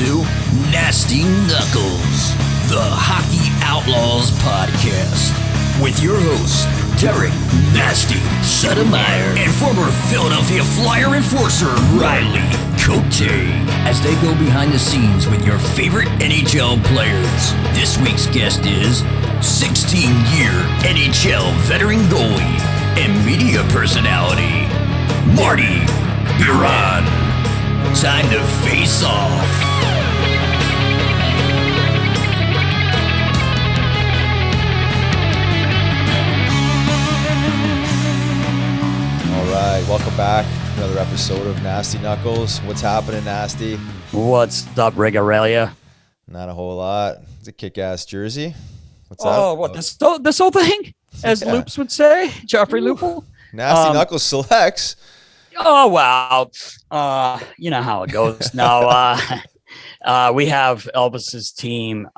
to Nasty Knuckles, the Hockey Outlaws podcast, with your hosts, Derek Nasty Settlemyre and former Philadelphia Flyer enforcer Riley Cote, as they go behind the scenes with your favorite NHL players. This week's guest is 16-year NHL veteran goalie and media personality, Marty Biron. Time to face off. All right, welcome back to another episode of Nasty Knuckles. What's happening, Nasty? What's up, Regarelia? Not a whole lot. It's a kick-ass jersey. What's Oh, up? what, this whole thing? As Yeah. Loops would say, Joffrey Loople. Nasty Knuckles selects. Oh, wow. You know how it goes. No, we have Elvis's team.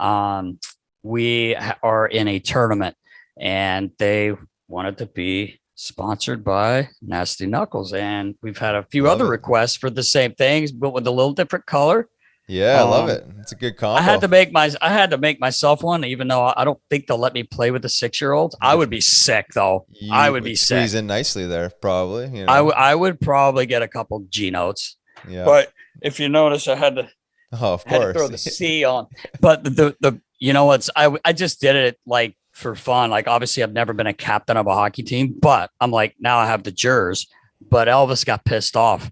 We are in a tournament, and they wanted to be sponsored by Nasty Knuckles. And we've had a few other requests for the same things, but with a little different color. Yeah, I love it. It's a good combo. I had to make myself one, even though I don't think they'll let me play with the 6-year-olds. I would be sick though. I would be sick. Squeeze in nicely there, probably. You know? I would probably get a couple G notes. Yeah. But if you notice, I had to of had to course. throw the C on. But the you know what's I just did it like for fun. Like obviously I've never been a captain of a hockey team, but I'm like now I have the jers. But Elvis got pissed off.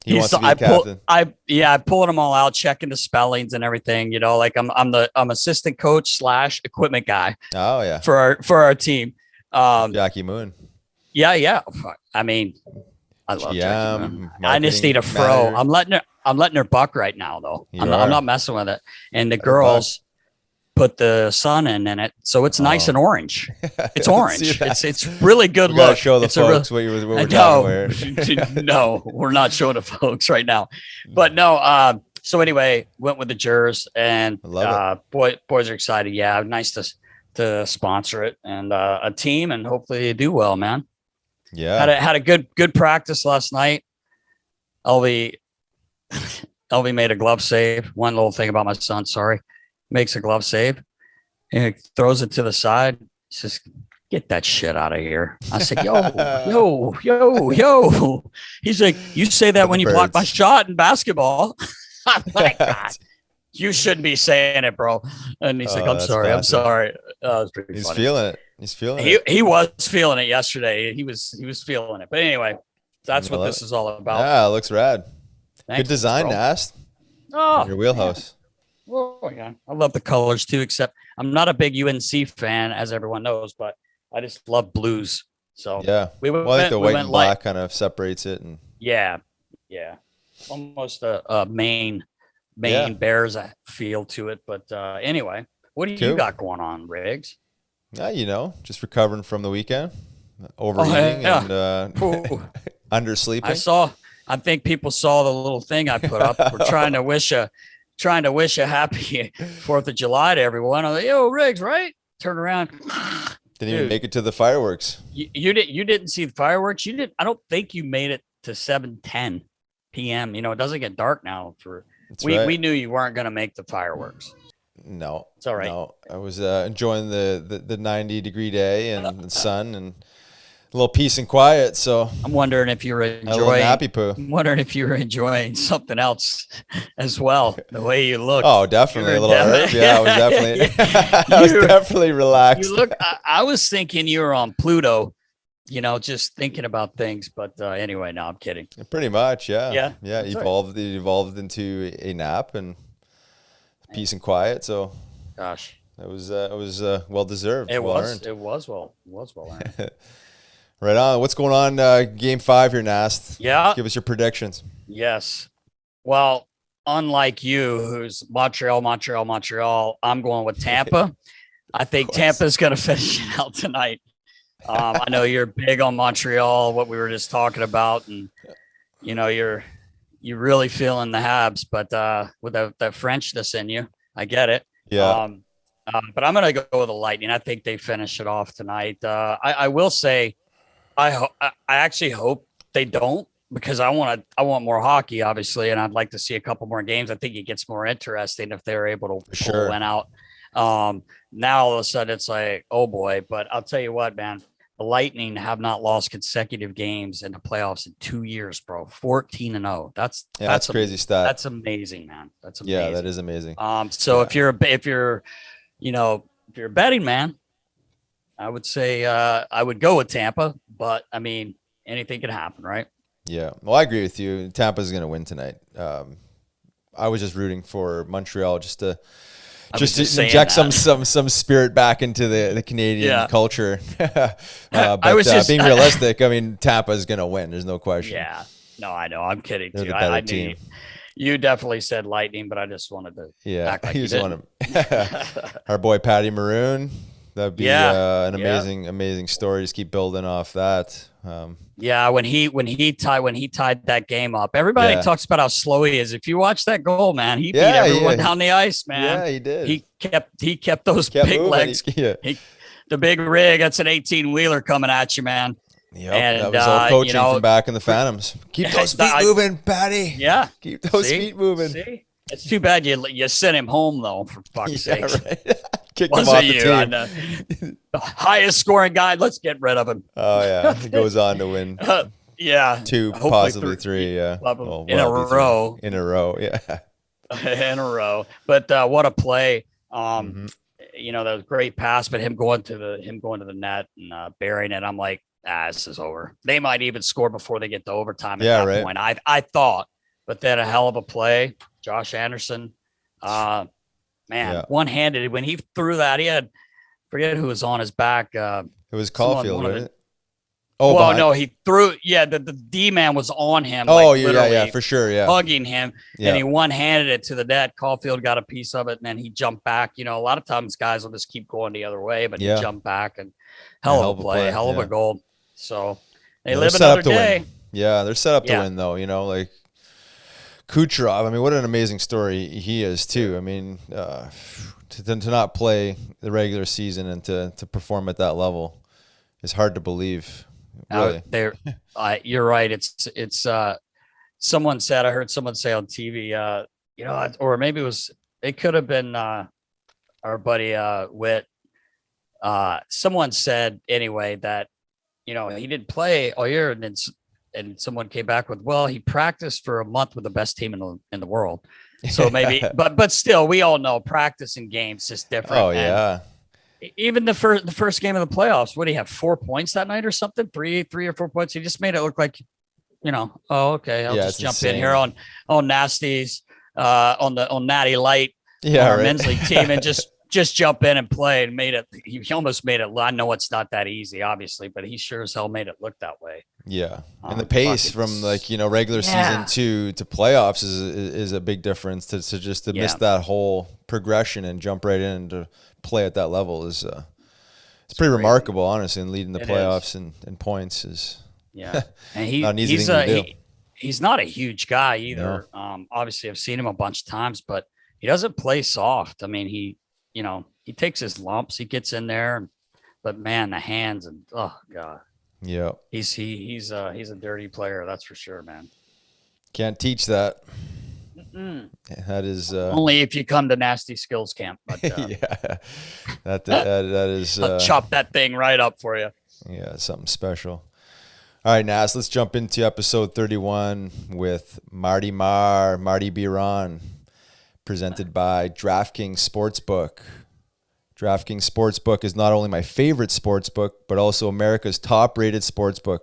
He wants to be a captain. I pulled them all out, checking the spellings and everything. You know, like I'm assistant coach / equipment guy. Oh yeah. For our team. Jackie Moon. Yeah. I mean, I love Jackie Moon. I just need a fro. Manager. I'm letting her buck right now though. I'm not messing with it. And the Let her girls put the sun in it, so it's nice and orange. It's orange. It's really good You gotta look. show the it's folks what we're talking about. No, we're not showing the folks right now. But no, so anyway, went with the jers and boys are excited. Yeah, nice to sponsor it and a team, and hopefully they do well, man. Yeah. Had a good practice last night. LV made a glove save. One little thing about my son, sorry. Makes a glove save and throws it to the side. He says, "Get that shit out of here." I said, yo. He's like, "You say that when you block my shot in basketball." I'm like, God, you shouldn't be saying it, bro. And he's like, I'm sorry. It was pretty He's funny. feeling it. He's feeling it. He was feeling it yesterday. He was feeling it. But anyway, that's what this is all about. Yeah, it looks rad. Thanks, good design, bro. Nast. Oh, Your wheelhouse. Oh, yeah. I love the colors too, except I'm not a big UNC fan, as everyone knows, but I just love blues. So yeah, I think the white and black kind of separates it. And yeah. Almost a Maine Bears feel to it. But anyway, what do you got going on, Riggs? Just recovering from the weekend, overeating and undersleeping. I think people saw the little thing I put up. We're trying to wish a happy 4th of July to everyone. I'm like, yo, Riggs, right? Turn around. Didn't even make it to the fireworks. You didn't see the fireworks. You didn't. I don't think you made it to 7:10 p.m. You know, it doesn't get dark now. We knew you weren't going to make the fireworks. No, it's all right. No, I was enjoying the 90-degree day and the sun and a little peace and quiet. So I'm wondering if you were enjoying something else as well. The way you look. Oh, definitely a little herb. Yeah, I was definitely. I was definitely relaxed. You look. I was thinking you were on Pluto. You know, just thinking about things. But anyway, no, I'm kidding. Pretty much, yeah. Yeah. It evolved into a nap and peace and quiet. So, gosh, it was well deserved. It was well earned. Right on. What's going on game 5 here, Nast? Yeah. Give us your predictions. Yes. Well, unlike you, who's Montreal, I'm going with Tampa. I think Tampa's going to finish it out tonight. I know you're big on Montreal, what we were just talking about. And, you know, you're really feeling the Habs, but with that Frenchness in you, I get it. Yeah. But I'm going to go with the Lightning. I think they finish it off tonight. I will say, I actually hope they don't, because I want more hockey, obviously, and I'd like to see a couple more games. I think it gets more interesting if they're able to pull one out. Now all of a sudden it's like, oh boy. But I'll tell you what, man, the Lightning have not lost consecutive games in the playoffs in 2 years, bro. 14-0. That's crazy stat. That's amazing, man. That's amazing. Yeah, that is amazing. So if you're a betting man, I would say I would go with Tampa, but I mean, anything can happen, right? Yeah. Well, I agree with you. Tampa's going to win tonight. I was just rooting for Montreal just to inject some spirit back into the Canadian culture. But being realistic, I mean, Tampa's going to win. There's no question. Yeah. No, I know. I'm kidding They're too. the better I team. You definitely said Lightning, but I just wanted to act like you didn't. Our boy Patty Maroon. That'd be an amazing story. Just keep building off that. When he tied that game up, everybody talks about how slow he is. If you watch that goal, man, he beat everyone down the ice, man. Yeah, he did. He kept those big moving. legs. The big rig. That's an 18-wheeler coming at you, man. Yep, and that was all coaching from back in the Phantoms. Keep those feet moving, Patty. Yeah, keep those feet moving. See? It's too bad you sent him home though, for fuck's sake. Right. Kicked him off the team. The highest scoring guy. Let's get rid of him. Oh yeah, he goes on to win. 2, possibly 3. Yeah, in a row. In a row. Yeah, in a row. But what a play! That was a great pass, but him going to the net and burying it. I'm like, this is over. They might even score before they get to overtime at that point. I thought, but then a hell of a play. Josh Anderson, one-handed. When he threw that, he had, forget who was on his back. It was Caulfield, right? No, he threw. Yeah, the D-man was on him. Oh, yeah, for sure, yeah. Hugging him, and he one-handed it to the net. Caulfield got a piece of it, and then he jumped back. A lot of times guys will just keep going the other way, but he jumped back, and hell of a play, hell of a goal. So they live another day. Yeah, they're set up to win, though, like Kucherov, I mean, what an amazing story he is too. I mean, to not play the regular season and to perform at that level is hard to believe. Really. You're right. It's someone said, I heard someone say on TV, or maybe it could have been our buddy Witt. Someone said anyway that he didn't play all year, and someone came back with, well, he practiced for a month with the best team in the world. So maybe, but still, we all know practice and games is different. Oh, yeah. And even the first game of the playoffs, what did he have, 4 points that night or something? Three or 4 points. He just made it look like, oh, okay, I'll just jump in here on Nasties, on Natty Light, our men's league team, and just jump in and play, and made it. He almost made it. I know it's not that easy, obviously, but he sure as hell made it look that way. Yeah, and the pace from regular season to playoffs is a big difference. To miss that whole progression and jump right in to play at that level is it's pretty remarkable, honestly. And leading the playoffs and points is and not an easy thing to do. He's not a huge guy either. No. Obviously, I've seen him a bunch of times, but he doesn't play soft. I mean, he takes his lumps, he gets in there, but man, the hands and oh god. Yeah. He's a dirty player, that's for sure, man. Can't teach that. That is only if you come to Nasty Skills Camp. But that is I'll chop that thing right up for you. Yeah, something special. All right, Nas, let's jump into episode 31 with Marty Biron, presented by DraftKings Sportsbook. DraftKings Sportsbook is not only my favorite sportsbook, but also America's top-rated sportsbook.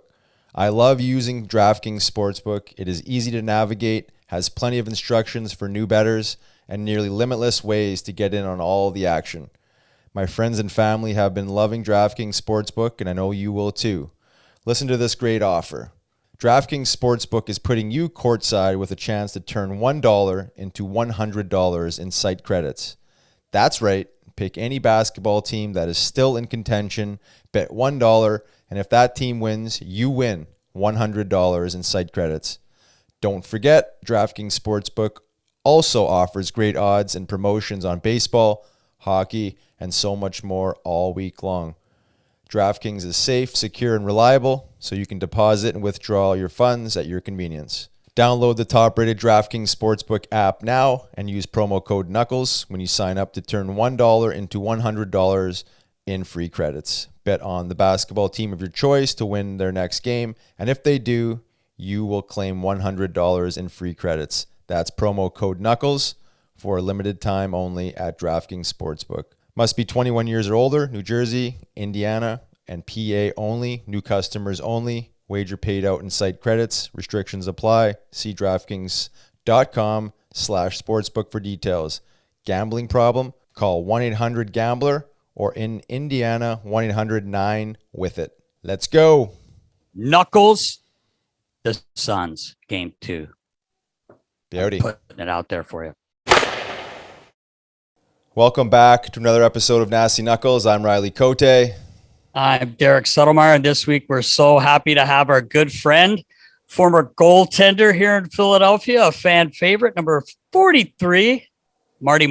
I love using DraftKings Sportsbook. It is easy to navigate, has plenty of instructions for new bettors, and nearly limitless ways to get in on all the action. My friends and family have been loving DraftKings Sportsbook, and I know you will too. Listen to this great offer. DraftKings Sportsbook is putting you courtside with a chance to turn $1 into $100 in site credits. That's right. Pick any basketball team that is still in contention, bet $1, and if that team wins, you win $100 in site credits. Don't forget, DraftKings Sportsbook also offers great odds and promotions on baseball, hockey, and so much more all week long. DraftKings is safe, secure, and reliable, so you can deposit and withdraw your funds at your convenience. Download the top-rated DraftKings Sportsbook app now and use promo code Knuckles when you sign up to turn $1 into $100 in free credits. Bet on the basketball team of your choice to win their next game, and if they do, you will claim $100 in free credits. That's promo code Knuckles for a limited time only at DraftKings Sportsbook. Must be 21 years or older, New Jersey, Indiana, and PA only. New customers only. Wager paid out in site credits. Restrictions apply. See DraftKings.com/sportsbook for details. Gambling problem? Call 1-800-GAMBLER or in Indiana, 1-800-9-WITH-IT. Let's go. Knuckles, the Suns, game 2. Beauty. Putting it out there for you. Welcome back to another episode of Nasty Knuckles. I'm Riley Cote. I'm Derek Settlemyre, and this week we're so happy to have our good friend, former goaltender here in Philadelphia, a fan favorite, number 43, Mart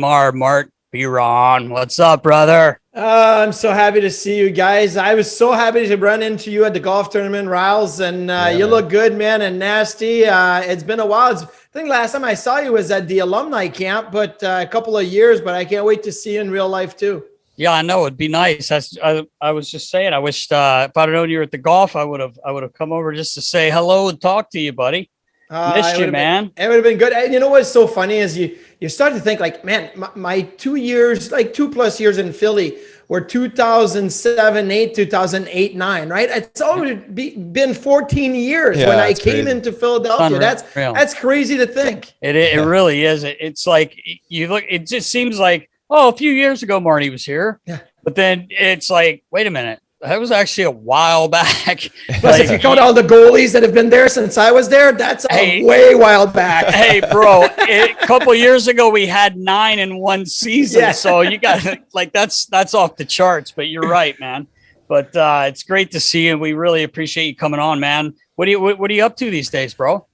Biron. What's up, brother? I'm so happy to see you guys. I was so happy to run into you at the golf tournament, Riles, and you look good, man, and nasty. It's been a while. I think last time I saw you was at the alumni camp, but a couple of years, but I can't wait to see you in real life too. Yeah, I know. It'd be nice. I was just saying, I wished if I'd have known you were at the golf, I would have come over just to say hello and talk to you, buddy. Missed you, man. It would have been good. And you know what's so funny is you start to think like, man, my 2 years, like 2+ years in Philly were 2007, 8, 2008, 9, right? It's already been 14 years when I came into Philadelphia. That's crazy to think. It really is. It's like you look. It just seems like, a few years ago, Marty was here. Yeah. But then it's like, wait a minute. That was actually a while back. Plus, if you count all the goalies that have been there since I was there, that's a way while back. Hey, bro, a couple years ago, we had 9 in one season. Yeah. So you got that's off the charts, but you're right, man. But it's great to see you. And we really appreciate you coming on, man. What are you up to these days, bro?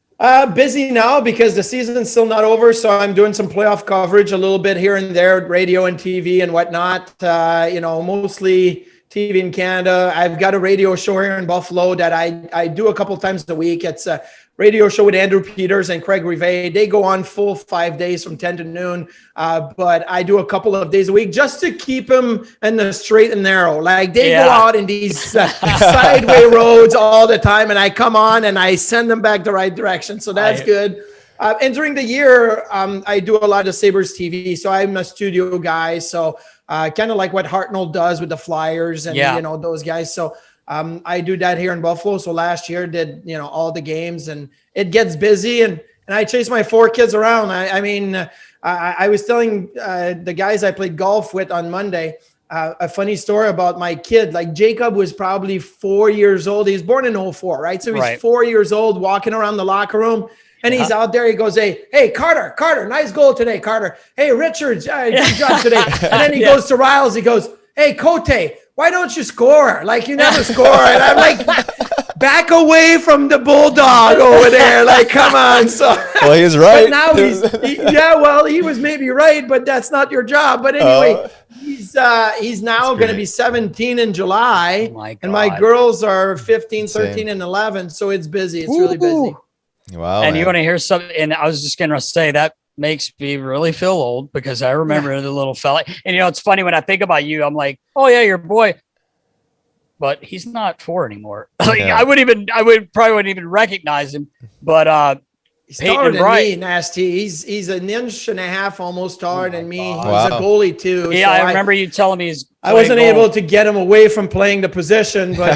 Busy now because the season's still not over. So I'm doing some playoff coverage a little bit here and there, radio and TV and whatnot. Mostly TV in Canada. I've got a radio show here in Buffalo that I do a couple times a week. It's a radio show with Andrew Peters and Craig Rivet. They go on full 5 days from 10 to noon. But I do a couple of days a week just to keep them in the straight and narrow. Like they go out in these sideway roads all the time, and I come on and I send them back the right direction. So that's good. And during the year, I do a lot of Sabres TV. So I'm a studio guy. So kind of like what Hartnell does with the Flyers and, those guys. So I do that here in Buffalo. So last year did, all the games, and it gets busy, and I chase my 4 kids around. I was telling the guys I played golf with on Monday, a funny story about my kid. Like Jacob was probably 4 years old. He was born in 2004, right? So he's 4 years old, walking around the locker room. And he's out there. He goes, hey, Carter, nice goal today, Carter. Hey, Richards, good job today. And then he goes to Riles. He goes, hey, Cote, why don't you score? Like, you never score. And I'm like, back away from the bulldog over there. Like, come on. So, well, he's right. But now he was maybe right, but that's not your job. But anyway, he's now going to be 17 in July. Oh my God. And my girls are 15, 13, and 11. So it's busy. It's really busy. Wow. And you want to hear something? And I was just going to say that makes me really feel old because I remember the little fella. And, it's funny when I think about you, I'm like, oh, yeah, your boy. But he's not 4 anymore. I probably wouldn't even recognize him. But he's taller than me, Nasty. He's an inch and a half almost taller than me. He's a goalie too. Yeah, so I remember you telling me I wasn't able to get him away from playing the position, but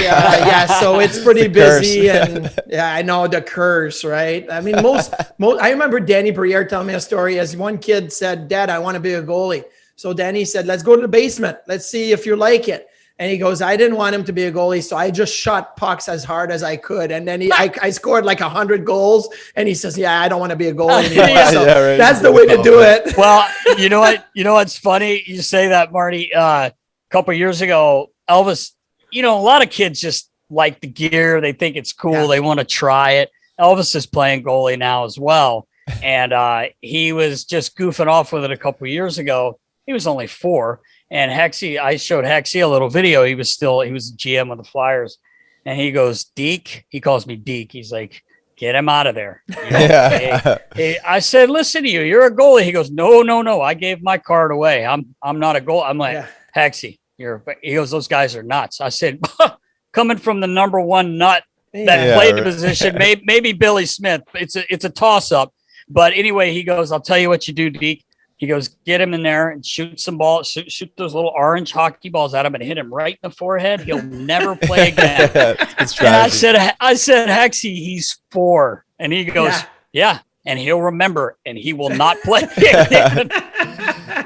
so it's pretty busy. And I know the curse, right? I mean, most I remember Danny Briere telling me a story as one kid said, Dad, I want to be a goalie. So Danny said, let's go to the basement. Let's see if you like it. And he goes, I didn't want him to be a goalie, so I just shot pucks as hard as I could. And then I scored like 100 goals. And he says, I don't want to be a goalie anymore. So that's the way to do it. Well, you know what? You know what's funny? You say that, Marty. A couple of years ago, Elvis, a lot of kids just like the gear. They think it's cool. Yeah. They want to try it. Elvis is playing goalie now as well. And he was just goofing off with it a couple of years ago. He was only 4. And I showed Hexy a little video. He was GM of the Flyers. And he goes, Deke. He calls me Deke. He's like, get him out of there. You know? Hey, I said, listen to you. You're a goalie. He goes, no. I gave my card away. I'm not a goalie. I'm like, Hexy. He goes, those guys are nuts. I said, coming from the number one nut that played the position, maybe Billy Smith. It's a toss up. But anyway, he goes, I'll tell you what you do, Deke. He goes, get him in there and shoot some balls, shoot those little orange hockey balls at him and hit him right in the forehead. He'll never play again. And I said, Hexy, he's 4. And he goes, yeah. And he'll remember, and he will not play again.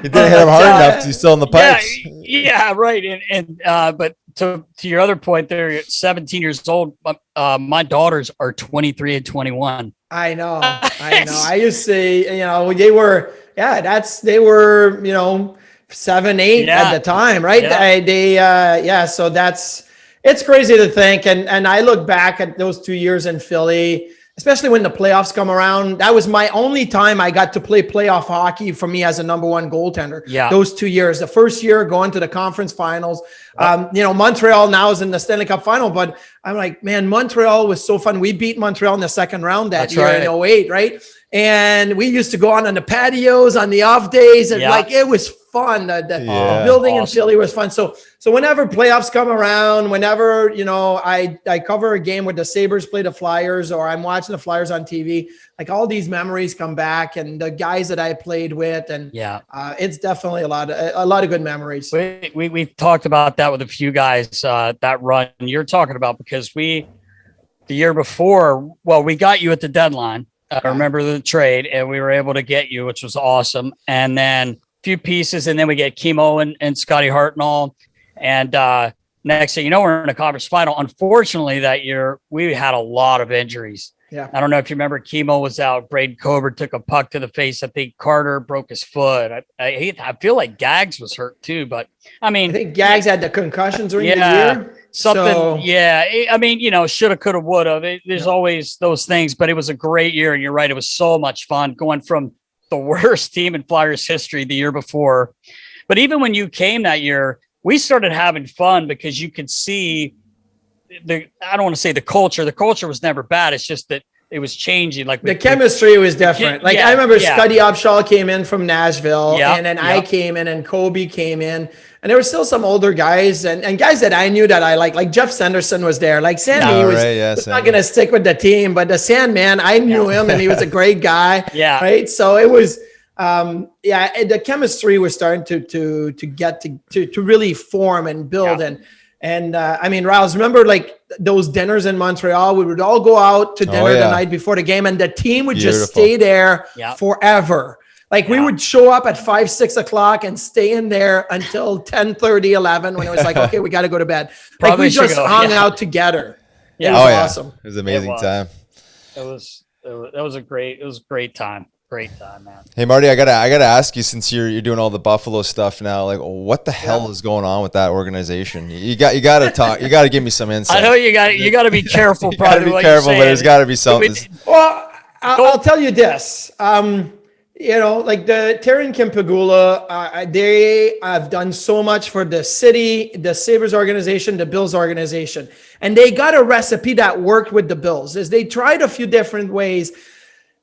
You didn't hit him hard enough to still in the pipes. Yeah, right. But to your other point there, you're 17 years old. My daughters are 23 and 21. I know. I used to say, they were, they were, 7, 8 at the time, right? Yeah. So it's crazy to think. And I look back at those 2 years in Philly, especially when the playoffs come around. That was my only time I got to play playoff hockey for me as a number one goaltender. Yeah. Those 2 years, the first year going to the conference finals, Montreal now is in the Stanley Cup final, but I'm like, man, Montreal was so fun. We beat Montreal in the second round that year in 08, right? And we used to go on the patios on the off days, and it was fun. The building in Philly was fun. So whenever playoffs come around, whenever I cover a game where the Sabres play the Flyers, or I'm watching the Flyers on TV, like all these memories come back, and the guys that I played with, and it's definitely a lot of good memories. We've talked about that with a few guys, that run you're talking about, because the year before, we got you at the deadline. I remember the trade, and we were able to get you, which was awesome. And then a few pieces, and then we get Chemo and Scotty Hartnell. And next thing you know, we're in a conference final. Unfortunately, that year, we had a lot of injuries. Yeah. I don't know if you remember, Chemo was out. Braden Coburn took a puck to the face. I think Carter broke his foot. I feel like Gags was hurt too, but I think Gags had the concussions during the year. Shoulda, coulda, woulda. There's always those things, but it was a great year. And you're right. It was so much fun going from the worst team in Flyers history the year before. But even when you came that year, we started having fun because you could see I don't want to say the culture. The culture was never bad. It's just that it was changing. Like the chemistry was different. I remember Scotty Upshaw came in from Nashville, and then I came in, and Kobe came in, and there were still some older guys and guys that I knew that I like Jeff Sanderson was there. Like Sammy was not going to stick with the team, but the Sandman, I knew him, and he was a great guy. Right. So it was, the chemistry was starting to get to really form and build. And Riles, remember like those dinners in Montreal? We would all go out to dinner the night before the game, and the team would just stay there forever. Like we would show up at 5, 6 o'clock and stay in there until 10:30, 11, when it was like, okay, we got to go to bed. Like we just hung out together. Yeah. It was awesome. It was an amazing time. It was a great time. Great time, man. Hey Marty, I gotta ask you, since you're doing all the Buffalo stuff now, like what the hell is going on with that organization? You gotta talk. You gotta give me some insight. I know you gotta be careful. You gotta be careful, but there's gotta be something. Well, I'll tell you this. Like the Terry and Kim Pegula, they have done so much for the city, the Sabres organization, the Bills organization, and they got a recipe that worked with the Bills. Is they tried a few different ways.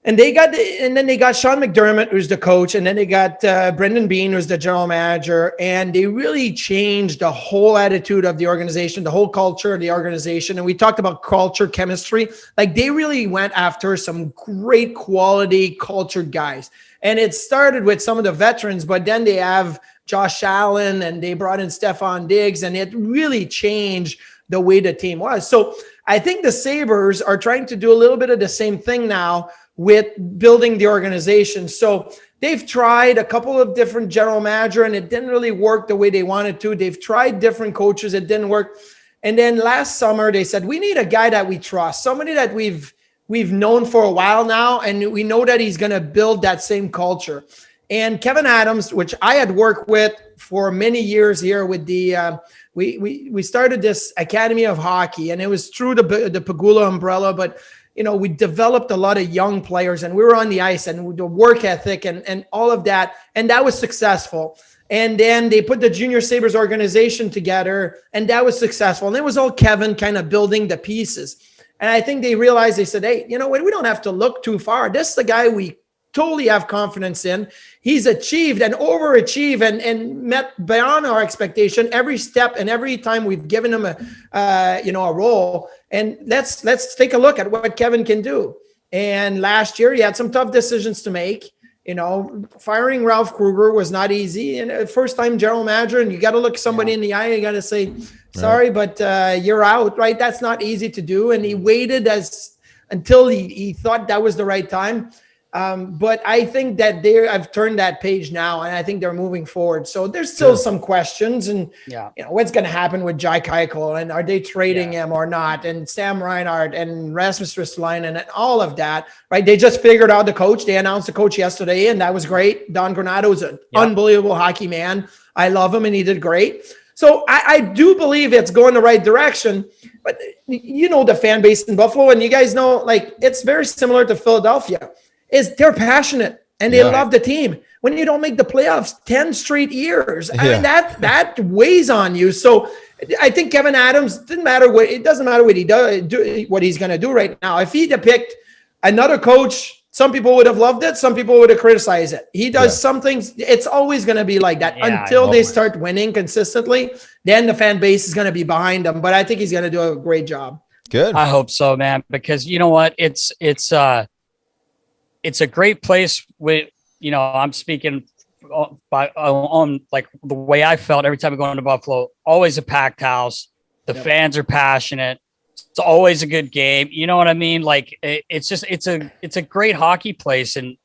And then they got Sean McDermott, who's the coach, and then they got Brendan Bean, who's the general manager, and they really changed the whole attitude of the organization, the whole culture of the organization. And we talked about culture, chemistry. Like they really went after some great quality cultured guys. And it started with some of the veterans, but then they have Josh Allen, and they brought in Stephon Diggs, and it really changed the way the team was. So I think the Sabres are trying to do a little bit of the same thing now with building the organization. So they've tried a couple of different general manager, and it didn't really work the way they wanted to. They've tried different coaches. It didn't work. And then last summer they said, we need a guy that we trust, somebody that we've known for a while now, and we know that he's going to build that same culture. And Kevin Adams, which I had worked with for many years here with the, we started this Academy of Hockey, and it was through the Pegula umbrella, but we developed a lot of young players, and we were on the ice, and the work ethic and all of that. And that was successful. And then they put the Junior Sabres organization together, and that was successful. And it was all Kevin kind of building the pieces. And I think they realized, they said, hey, you know what? We don't have to look too far. This is the guy we totally have confidence in. He's achieved and overachieved and met beyond our expectation every step and every time we've given him a role. And let's take a look at what Kevin can do. And last year he had some tough decisions to make. Firing Ralph Kruger was not easy. And first time general manager, and you got to look somebody in the eye. You got to say, sorry, but you're out, right? That's not easy to do. And he waited until he thought that was the right time. But I think that I've turned that page now, and I think they're moving forward. So there's still some questions, and what's going to happen with Jai Keuchel, and are they trading him or not? And Sam Reinhart and Rasmus Ristolainen and all of that, right? They just figured out the coach. They announced the coach yesterday, and that was great. Don Granato is an unbelievable hockey man. I love him, and he did great. So I do believe it's going the right direction. But the fan base in Buffalo, and you guys know, it's very similar to Philadelphia. Is they're passionate and they love the team. When you don't make the playoffs 10 straight years, I mean, that weighs on you. So I think Kevin Adams, it doesn't matter what he does, what he's going to do right now. If he'd have picked another coach, some people would have loved it. Some people would have criticized it. He does some things. It's always going to be like that until they start winning consistently. Then the fan base is going to be behind them. But I think he's going to do a great job. Good. I hope so, man, because you know what? It's a great place with, I'm speaking on like the way I felt every time I go into Buffalo, always a packed house. The fans are passionate. It's always a good game. You know what I mean? Like it's a great hockey place. And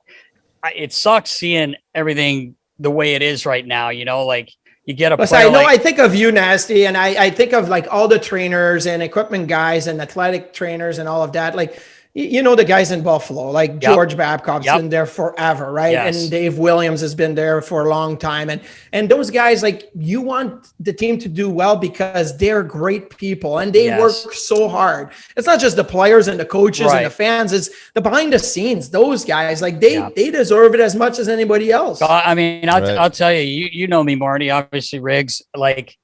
it sucks seeing everything the way it is right now, like you get a player. I think of you, Nasty, and I think of like all the trainers and equipment guys and athletic trainers and all of that. Like, the guys in Buffalo, like George Babcock's been there forever, right? Yes. And Dave Williams has been there for a long time. And those guys, like, you want the team to do well because they're great people and they work so hard. It's not just the players and the coaches and the fans, it's the behind the scenes. Those guys, like they deserve it as much as anybody else. I mean, I'll tell you, you know me, Marty, obviously Riggs, like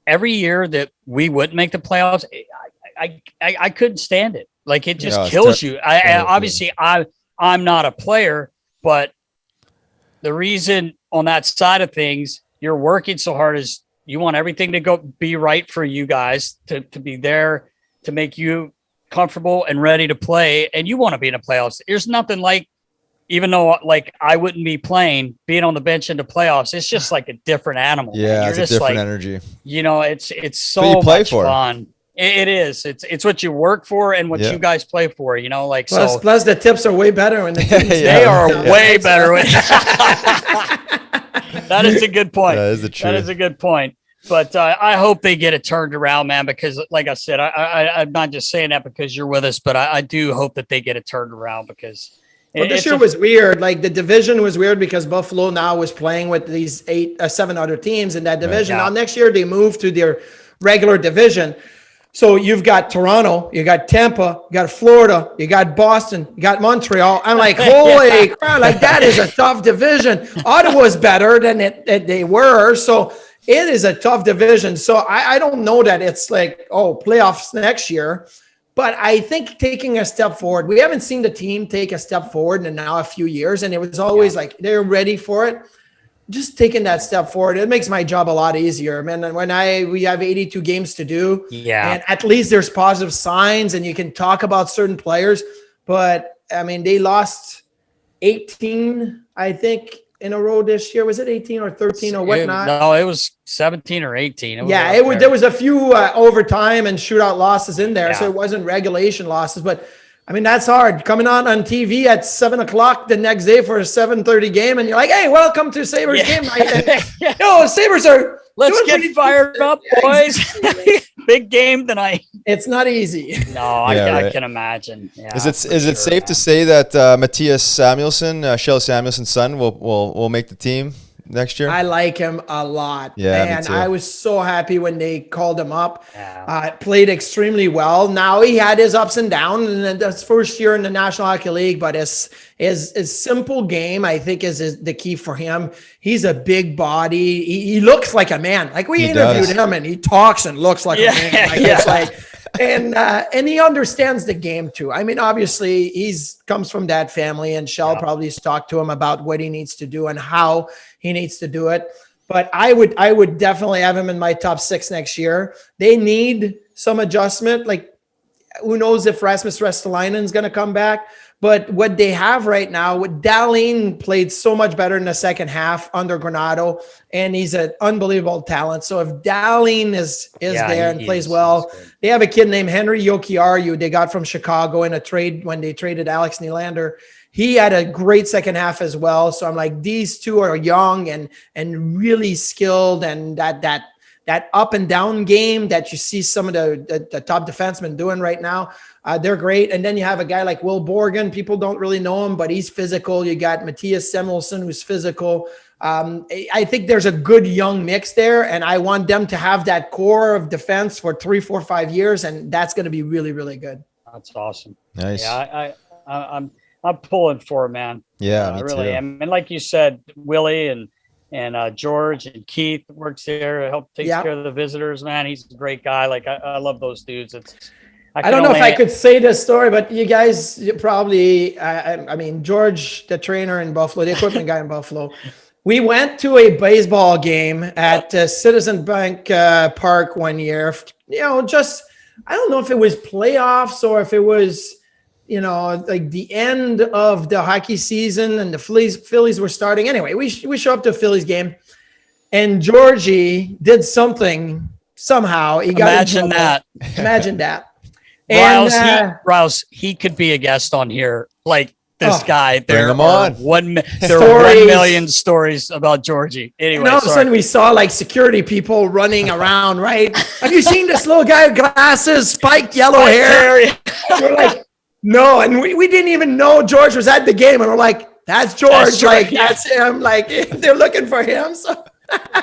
every year that we wouldn't make the playoffs, I couldn't stand it. Like it just kills you. Obviously I'm not a player, but the reason on that side of things, you're working so hard is you want everything to be right for you guys to be there to make you comfortable and ready to play. And you want to be in the playoffs. There's nothing like, even though like I wouldn't be playing, being on the bench in the playoffs, it's just like a different animal. Yeah, it's a different energy. It's so much fun. It is. It's what you work for and what you guys play for, plus the tips are way better when they are way better. That is a good point. That is a good point. But I hope they get it turned around, man, because like I said, I'm not just saying that because you're with us, but I do hope that they get it turned around because this year was weird. Like the division was weird because Buffalo now was playing with these 7 other teams in that division. Now next year they move to their regular division. So you've got Toronto, you got Tampa, you got Florida, you got Boston, you got Montreal. I'm like, holy crap, like that is a tough division. Ottawa's better than they were. So it is a tough division. So I don't know that it's like, playoffs next year. But I think taking a step forward, we haven't seen the team take a step forward in now a few years. And it was always like they're ready for it. Just taking that step forward, it makes my job a lot easier. Man, when we have 82 games to do, and at least there's positive signs and you can talk about certain players. But I mean, they lost 18, I think, in a row this year. Was it 18 or 13 or whatnot? No, it was 17 or 18. There was a few overtime and shootout losses in there. So it wasn't regulation losses, but I mean, that's hard. Coming on TV at 7:00 the next day for a 7:30 game, and you're like, "Hey, welcome to Sabres game night." Sabres are. Let's get fired up, boys! Big game tonight. It's not easy. No, I can imagine. Yeah, is it safe to say that Matthias Samuelsson, Shell Samuelsson's son, will make the team next year? I like him a lot. Yeah, me and too. I was so happy when they called him up. Yeah. Played extremely well. Now he had his ups and downs in his first year in the National Hockey League, but his simple game, I think, is the key for him. He's a big body. He looks like a man. Like we interviewed him, and he talks and looks like a man. Like, it's like, and he understands the game too. I mean, obviously, comes from that family, and Shell probably talked to him about what he needs to do and how he needs to do it. But I would definitely have him in my top 6 next year. They need some adjustment. Like, who knows if Rasmus Ristolainen is going to come back? But what they have right now, Dahlin played so much better in the second half under Granato, and he's an unbelievable talent. So if Dahlin is there and plays well, they have a kid named Henry Jokiharju they got from Chicago in a trade when they traded Alex Nylander. He had a great second half as well. So I'm like, these two are young and really skilled, and that up and down game that you see some of the top defensemen doing right now, they're great. And then you have a guy like Will Borgen. People don't really know him, but he's physical. You got Matthias Samuelsson, who's physical. I think there's a good young mix there, and I want them to have that core of defense for 3, 4, 5 years, and that's going to be really, really good. That's awesome. Nice. Yeah, I'm pulling for it, man. Yeah, I me really too. am. And like you said, Willie and George and Keith works there, help take care of the visitors, man. He's a great guy. Like I love those dudes. I don't know if I could say this story, but you guys probably, I mean, George, the trainer in Buffalo, the equipment guy in Buffalo, we went to a baseball game at Citizen Bank Park one year. You know, just, I don't know if it was playoffs or if it was, you know, like the end of the hockey season and the Phillies were starting. Anyway, we show up to a Phillies game, and Georgie did something somehow. He got imagine that. Imagine that. Rouse, he could be a guest on here. Like this guy. Bring him on. There are 1 million stories about Georgie. Anyway, and all of a sudden we saw like security people running around, right? Have you seen this little guy with glasses, spiked yellow hair? We're like, no. And we didn't even know George was at the game. And we're like, that's George. That's him. Like, they're looking for him. So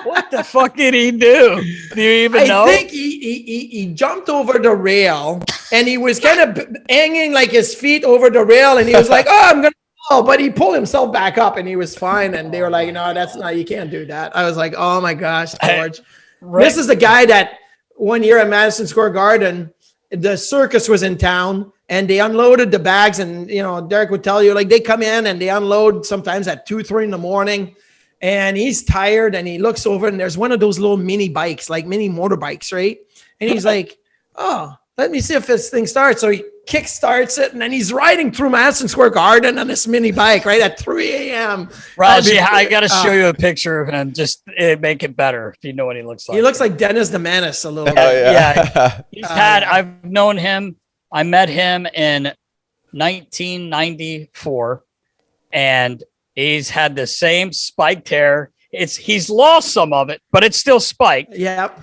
what the fuck did he do? Do you even know? I think he jumped over the rail, and he was kind of hanging like his feet over the rail, and he was like, oh, I'm going to fall. But he pulled himself back up, and he was fine. And they were like, no, that's not, you can't do that. I was like, oh my gosh, George. This is the guy that one year at Madison Square Garden, the circus was in town, and they unloaded the bags. And, you know, Derek would tell you, like, they come in and they unload sometimes at 2, 3 in the morning. And he's tired, and he looks over, and there's one of those little mini bikes, like mini motorbikes, right? And he's like, oh, let me see if this thing starts. So he kick starts it, and then he's riding through Madison Square Garden on this mini bike, right, at 3 a.m. Rousey, I got to show you a picture of him, just make it better if you know what he looks like. He looks like Dennis the Menace a little bit. Yeah. I've known him. I met him in 1994, and he's had the same spiked hair. He's lost some of it, but it's still spiked. Yep.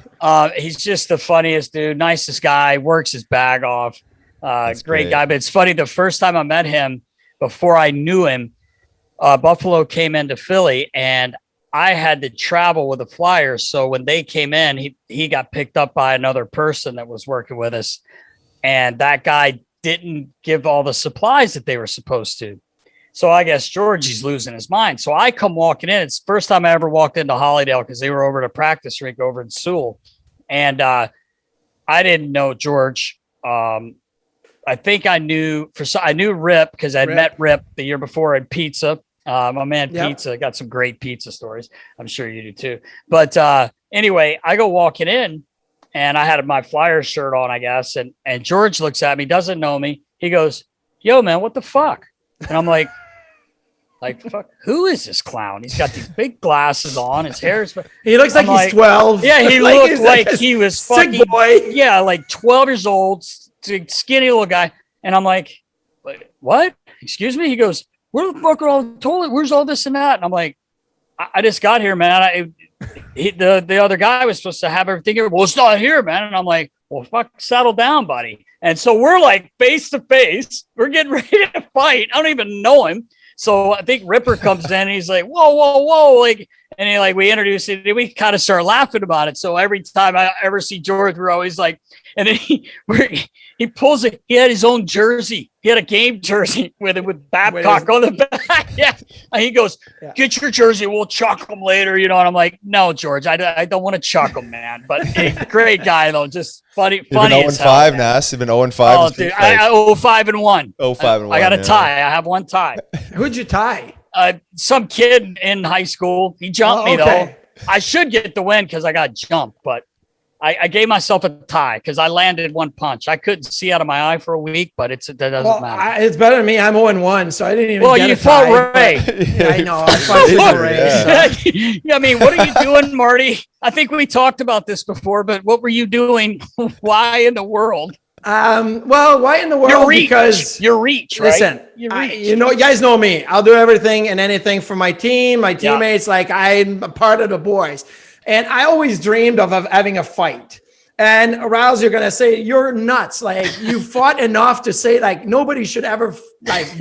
He's just the funniest dude, nicest guy, works his bag off. Great guy. But it's funny, the first time I met him, before I knew him, Buffalo came into Philly, and I had to travel with the Flyers. So when they came in, he got picked up by another person that was working with us. And that guy didn't give all the supplies that they were supposed to. So I guess Georgie's losing his mind. So I come walking in. It's the first time I ever walked into Hollydale because they were over at a practice rink over in Sewell. And I didn't know George. I think I knew Rip because I'd met Rip the year before at Pizza. My man Pizza got some great pizza stories. I'm sure you do too. But anyway, I go walking in, and I had my Flyers shirt on, I guess. And George looks at me, doesn't know me. He goes, yo, man, what the fuck? And I'm like, fuck, who is this clown? He's got these big glasses on. His hair's. He looks like he's 12. Yeah, he looked like he was fucking boy. Yeah, like 12 years old, skinny little guy. And I'm like, what? Excuse me? He goes, where the fuck are all the toilet? Where's all this and that? And I'm like, I just got here, man. The other guy was supposed to have everything here. Well, it's not here, man. And I'm like, well, fuck, settle down, buddy. And so we're like face to face. We're getting ready to fight. I don't even know him. So I think Ripper comes in and he's like, whoa. Like, And we introduced it, and we kind of started laughing about it. So every time I ever see George, we're always like, and then he pulls it. He had his own jersey. He had a game jersey with Babcock on the back. Yeah. And he goes, get your jersey. We'll chuck them later. And I'm like, no, George, I don't want to chuck them, man. But great guy, though. Just funny. You've been 0-5, Nass. You've been 0-5. Oh, dude, I 0-5-1. 0-5-1. I got a tie. I have one tie. Who'd you tie? Some kid in high school. He jumped me, though. I should get the win because I got jumped, but I gave myself a tie because I landed one punch. I couldn't see out of my eye for a week, but that doesn't matter. It's better than me. I'm 0-1, so I didn't even get you a fought tie. Ray. Yeah, I know. I fought Ray. Yeah. I mean, what are you doing, Marty? I think we talked about this before, but what were you doing? Why in the world? Well, why in the world? Because your reach, right? Listen, you guys know me. I'll do everything and anything for my team, my teammates. Like, I'm a part of the boys. And I always dreamed of having a fight. And Rouse, you're going to say, you're nuts. Like, you fought enough to say, like, nobody should ever,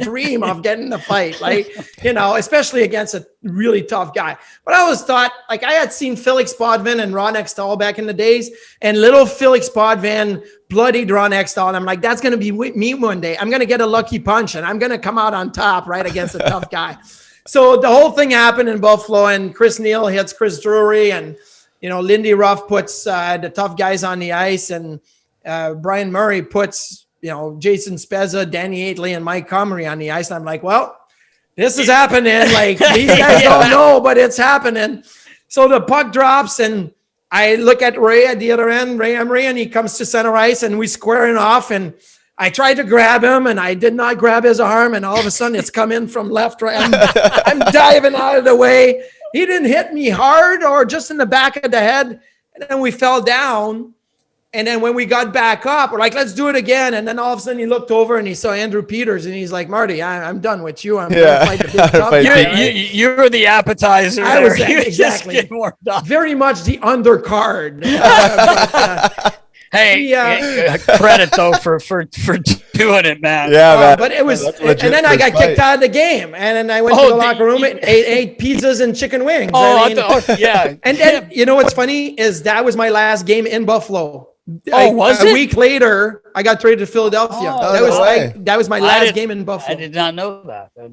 dream of getting the fight. Like, especially against a really tough guy. But I always thought, I had seen Felix Potvin and Ron Extall back in the days. And little Felix Potvin bloodied Ron Extall. And I'm like, that's going to be me one day. I'm going to get a lucky punch. And I'm going to come out on top, right, against a tough guy. So the whole thing happened in Buffalo, and Chris Neal hits Chris Drury, and Lindy Ruff puts the tough guys on the ice, and Brian Murray puts Jason Spezza, Danny Aitley, and Mike Comrie on the ice. And I'm like, well, this is happening. Like, these guys don't know, but it's happening. So the puck drops, and I look at Ray at the other end, Ray Emery, and he comes to center ice, and we squaring off, and I tried to grab him, and I did not grab his arm, and all of a sudden it's come in from left, right. I'm diving out of the way. He didn't hit me hard or just in the back of the head, and then we fell down. And then when we got back up, we're like, let's do it again. And then all of a sudden he looked over and he saw Andrew Peters, and he's like, Marty, I'm done with you. I'm going to fight the big tough guy. You're the appetizer. I was exactly very much the undercard. Hey, credit though for doing it, man. Yeah, man. But it was, and then I got kicked out of the game, and then I went to the locker room and ate pizzas and chicken wings. Yeah. And then what's funny is that was my last game in Buffalo. Was it? A week later, I got traded to Philadelphia. That was my last game in Buffalo. I did not know that. That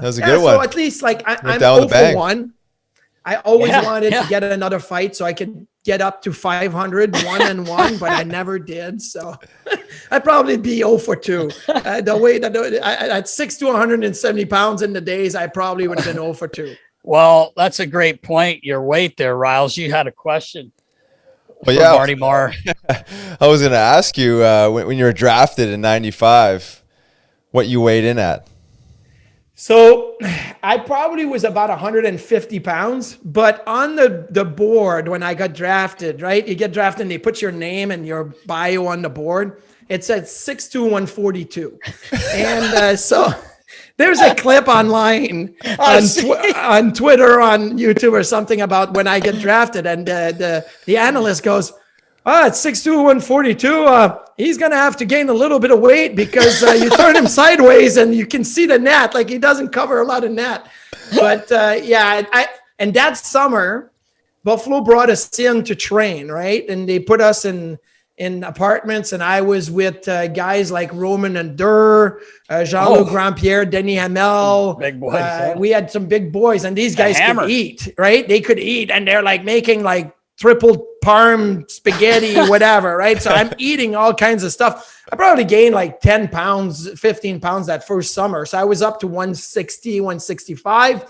was a good one. So at least I'm 0-1. I always wanted to get another fight so I could get up to 500, 1-1, but I never did. So I'd probably be 0-2. The way that at 6'2", 170 pounds in the days, I probably would have been 0-2. Well, that's a great point. Your weight there, Riles. You had a question. But Marty Marr. I was going to ask you when you were drafted in '95, what you weighed in at. So I probably was about 150 pounds, but on the board when I got drafted, right? You get drafted and they put your name and your bio on the board. It said 6'2", 142. And so there's a clip online on Twitter, on YouTube or something about when I get drafted, and the analyst goes, it's 6'2", 142. He's going to have to gain a little bit of weight because you turn him sideways and you can see the net. Like, he doesn't cover a lot of net. But and that summer, Buffalo brought us in to train, right? And they put us in apartments, and I was with guys like Roman and Durr, Jean-Luc Grandpierre, Denis Hamel. Big boys. We had some big boys, and these guys could eat, right? They could eat, and they're like making like triple parm spaghetti, whatever, right? So I'm eating all kinds of stuff. I probably gained like 10 pounds, 15 pounds that first summer. So I was up to 160, 165.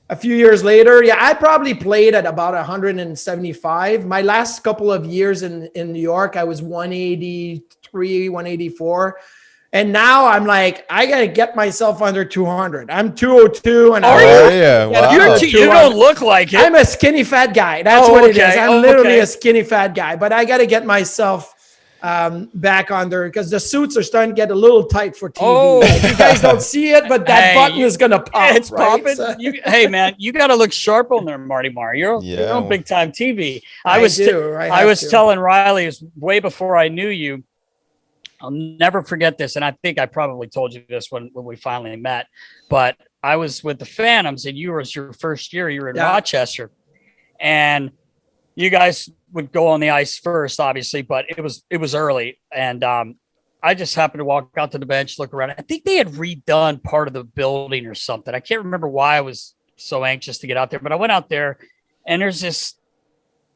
A few years later, I probably played at about 175. My last couple of years in New York, I was 183, 184. And now I'm like, I got to get myself under 200. I'm 202. And you don't look like it. I'm a skinny fat guy. That's what it is. I'm literally a skinny fat guy. But I got to get myself back under, because the suits are starting to get a little tight for TV. Like, you guys don't see it, but that button is going to pop. It's popping. So. Hey, man, you got to look sharp on there, Marty Marr. You're on big time TV. I was telling Riley, it was way before I knew you. I'll never forget this. And I think I probably told you this when we finally met, but I was with the Phantoms and you was your first year, you were in Rochester, and you guys would go on the ice first, obviously, but it was early. And I just happened to walk out to the bench, look around. I think they had redone part of the building or something. I can't remember why I was so anxious to get out there, but I went out there and there's this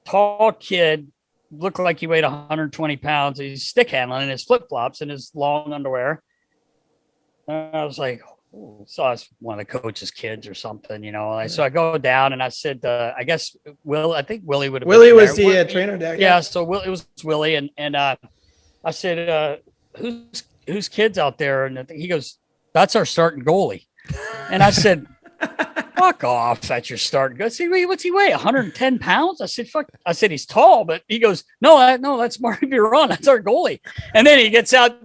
tall kid, looked like he weighed 120 pounds. He's stick handling in his flip-flops and his long underwear. And I was like, so I was one of the coach's kids or something, you know. So I go down and I said, I guess I think Willie would have Willie was the trainer there. Yeah, so it was Willie. And I said, who's kids out there? And he goes, that's our starting goalie. And I said, fuck off. That's your starting goalie. I said, what's he weigh? 110 pounds? I said, fuck. I said, he's tall, but he goes, no, that's Marty Biron. That's our goalie. And then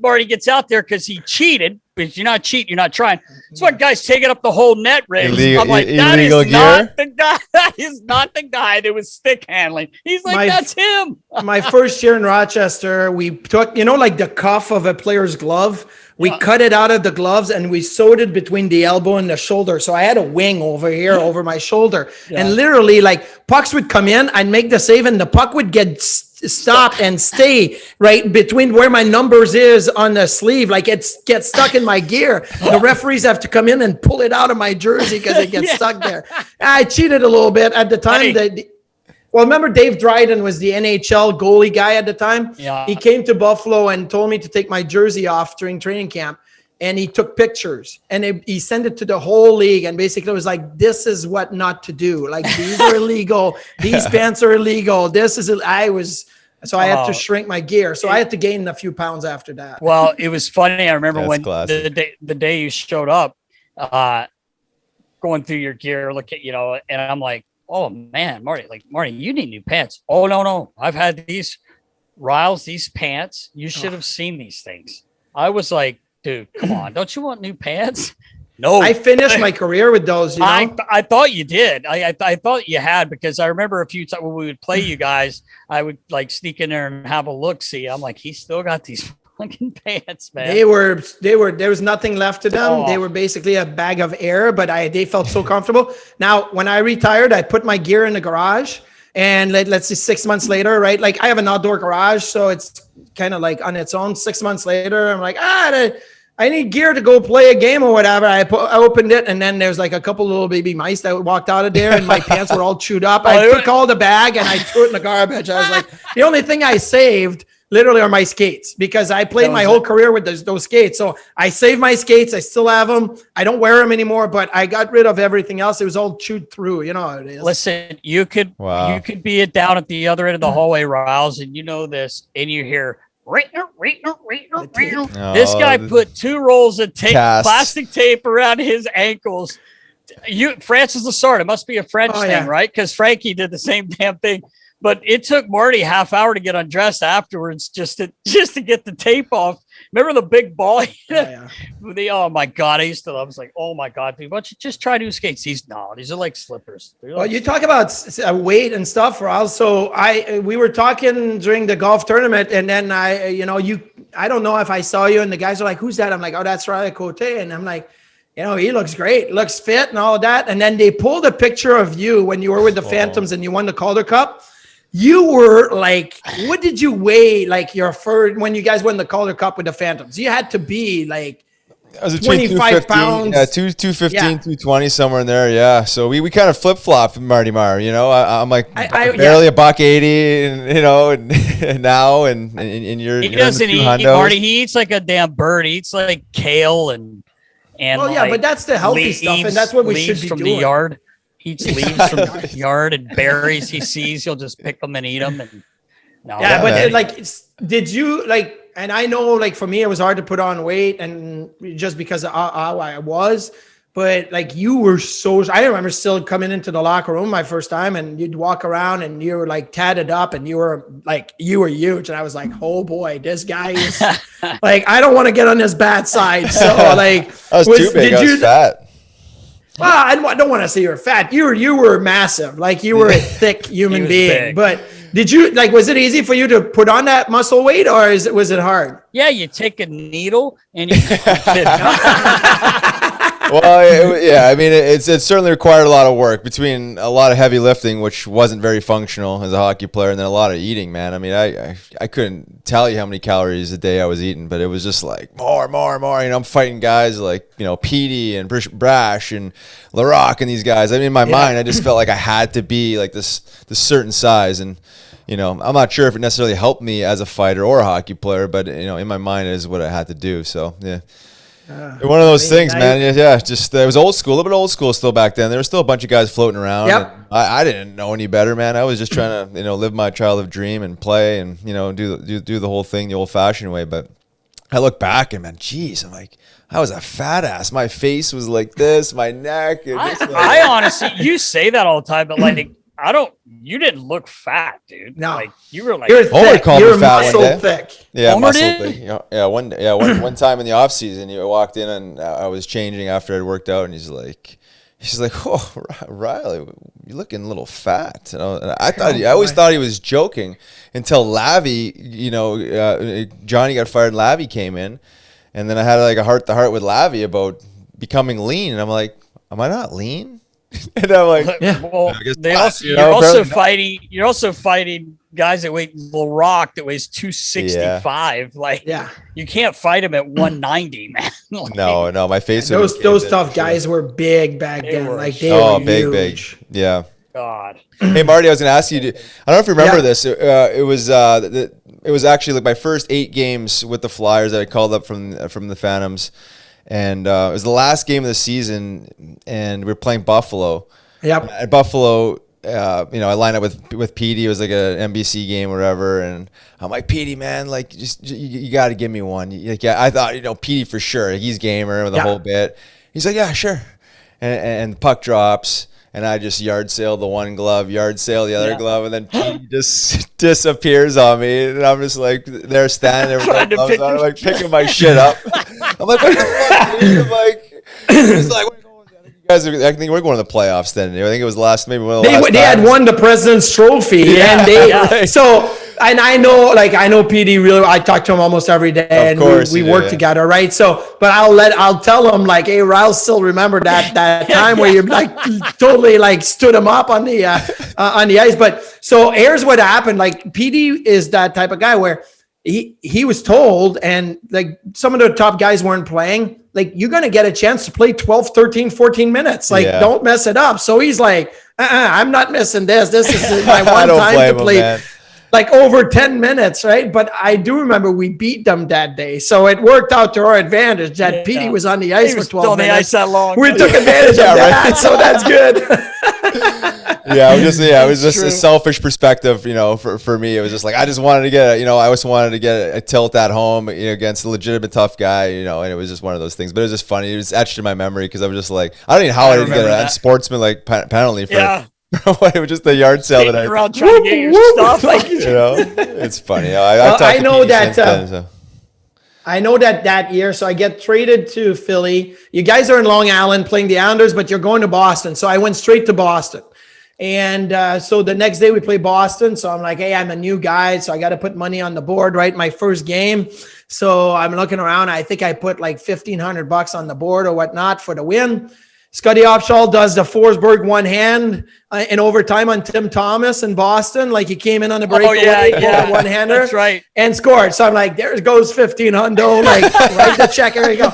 Marty gets out there because he cheated. But you're not cheating, you're not trying. So what guy's taking up the whole net ring. I'm like, that is not the guy. That is not the guy that was stick handling. He's like, that's him. My first year in Rochester, we took, like the cuff of a player's glove. We cut it out of the gloves and we sewed it between the elbow and the shoulder. So I had a wing over here, over my shoulder. Yeah. And literally, like, pucks would come in, I'd make the save, and the puck would get stopped and stay right between where my numbers is on the sleeve. Like, it gets stuck in my gear. The referees have to come in and pull it out of my jersey because it gets stuck there. I cheated a little bit at the time. Well, remember Dave Dryden was the NHL goalie guy at the time? Yeah. He came to Buffalo and told me to take my jersey off during training camp. And he took pictures and he sent it to the whole league. And basically it was like, this is what not to do. Like, these are illegal. These pants are illegal. I had to shrink my gear. So I had to gain a few pounds after that. Well, it was funny. I remember when the day you showed up, going through your gear, look at, and I'm like, oh man, Marty, you need new pants. Oh, no. I've had these Riles, these pants. You should have seen these things. I was like, dude, come on. Don't you want new pants? No. I finished my career with those, I thought you did. I thought you had, because I remember a few times when we would play you guys, I would like sneak in there and have a look. See, I'm like, he's still got these fucking pants, man. There was nothing left to them. They were basically a bag of air, but they felt so comfortable. Now, when I retired, I put my gear in the garage, and let's see, 6 months later, right? Like, I have an outdoor garage, so it's kind of like on its own. 6 months later, I'm like, I need gear to go play a game or whatever. I opened it, and then there's like a couple little baby mice that walked out of there, and my pants were all chewed up. I took all the bag and I threw it in the garbage. I was like, the only thing I saved literally are my skates, because I played my whole career with those skates. So I saved my skates. I still have them. I don't wear them anymore, but I got rid of everything else. It was all chewed through. You know how it is. Listen, you could be down at the other end of the hallway, Riles, and you know this, and you hear, this guy put 2 rolls of tape, plastic tape around his ankles. Francis Lassard, it must be a French thing, right? Because Frankie did the same damn thing. But it took Marty half hour to get undressed afterwards just to get the tape off. Remember the big ball? Oh my God. I was like, oh my God, dude, why don't you just try new skates? These are like slippers. Well, you talk about weight and stuff, Raul. So we were talking during the golf tournament, and then I don't know if I saw you, and the guys are like, who's that? I'm like, oh, that's Riley Cote. And I'm like, he looks great, looks fit and all of that. And then they pulled a picture of you when you were with the Phantoms and you won the Calder Cup. You were like, what did you weigh, like your first, when you guys won the Calder Cup with the Phantoms? You had to be like 25 pounds. Yeah, 215, 220, somewhere in there. Yeah. So we kind of flip-flop Marty Meyer, I'm like barely a $180, and now, and you're, he doesn't eat, Marty, he eats like a damn bird. He eats like kale and but that's the healthy stuff, and that's what we should be from doing. The yard. He eats leaves from the yard and berries he sees. He'll just pick them and eat them. Did you like? And I know, like, for me, it was hard to put on weight, and just because of how I was. But like, you were I remember still coming into the locker room my first time, and you'd walk around and you were like tatted up, and you were huge. And I was like, oh boy, this guy is like, I don't want to get on his bad side. So like, I was too big. I was fat. Well, I don't want to say you were fat. You were massive. Like, you were a thick human being. Big. Did you was it easy for you to put on that muscle weight, or was it hard? Yeah, you take a needle and you Well, I mean, it certainly required a lot of work, between a lot of heavy lifting, which wasn't very functional as a hockey player, and then a lot of eating, man. I mean, I couldn't tell you how many calories a day I was eating, but it was just like more. I'm fighting guys like, Petey and Brash and LaRock and these guys. I mean, in my mind, I just felt like I had to be like this certain size. And, I'm not sure if it necessarily helped me as a fighter or a hockey player, but, in my mind, it is what I had to do. So, yeah. One of those things, man. Yeah, just it was old school, a little bit old school still back then. There were still a bunch of guys floating around. Yep. I didn't know any better, man. I was just trying to, live my childhood dream and play and, do the whole thing the old-fashioned way. But I look back and, man, geez, I'm like, I was a fat ass. My face was like this, my neck. And I honestly, you say that all the time, but you didn't look fat, dude. No. Like you were like, You're Homer thick. called You're me fat muscle one day. thick. Yeah, Homer muscle did? thing. One time in the off season, I walked in and I was changing after I'd worked out, and he's like, "Oh, Riley, you're looking a little fat." And I always thought he was joking until Lavi, Johnny got fired, and Lavi came in, and then I had like a heart-to-heart with Lavi about becoming lean, and I'm like, "Am I not lean?" And I'm like, Yeah. well, I guess they not, also, you you're know, also probably fighting. You're also fighting guys that weigh LaRock that weighs 265. Like, you can't fight him at 190, man. Like, no, my face. Those tough guys were big back then. were They were big, huge. yeah. God. Hey Marty, I was going to ask you. I don't know if you remember this. It was actually like my first 8 games with the Flyers that I called up from the Phantoms, and it was the last game of the season, and we were playing Buffalo. Yep. At Buffalo, I lined up with Petey. It was like a NBC game or whatever, and I'm like, Petey, man, like just you got to give me one. Like, yeah, I thought Petey for sure. He's gamer with the whole bit. He's like, yeah, sure. And the puck drops, and I just yard sail the one glove, yard sail the other glove, and then Petey just disappears on me, and I'm just like there standing there with my gloves on, I'm like picking my shit up. I'm like, what the fuck, dude? I'm like, it's like. I think we're going to the playoffs then. I think it was maybe one of the last They had times. won the President's Trophy, and I know PD really. I talk to him almost every day, and we work together, right? So, but I'll tell him like, hey, I'll still remember that time where you like totally like stood him up on the ice. But so here's what happened. Like PD is that type of guy where he was told, and like some of the top guys weren't playing. Like, you're going to get a chance to play 12, 13, 14 minutes. Like, don't mess it up. So he's like, I'm not missing this. This is my one time to play like over 10 minutes, right? But I do remember we beat them that day. So it worked out to our advantage that Petey was on the ice for 12 minutes. Ice that long. We took advantage of that, right? So that's good. It was just a selfish perspective, for me. It was just like, I just wanted to get, I always wanted to get a tilt at home, against a legitimate tough guy, and it was just one of those things. But it was just funny. It was etched in my memory because I was just like, I don't know how I didn't get a unsportsmanlike penalty for it was just the yard sale that I around trying to get your stuff. Like, it's funny. I know that year. So I get traded to Philly. You guys are in Long Island playing the Islanders, but you're going to Boston. So I went straight to Boston. And so the next day we play Boston. So I'm like, hey, I'm a new guy, so I got to put money on the board, right? My first game. So I'm looking around. I think I put like $1,500 on the board or whatnot for the win. Scotty Opshall does the Forsberg one hand in overtime on Tim Thomas in Boston. Like he came in on the breakaway, one hander, that's right, and scored. So I'm like, there goes 1,500. Like, write the check. Here we go.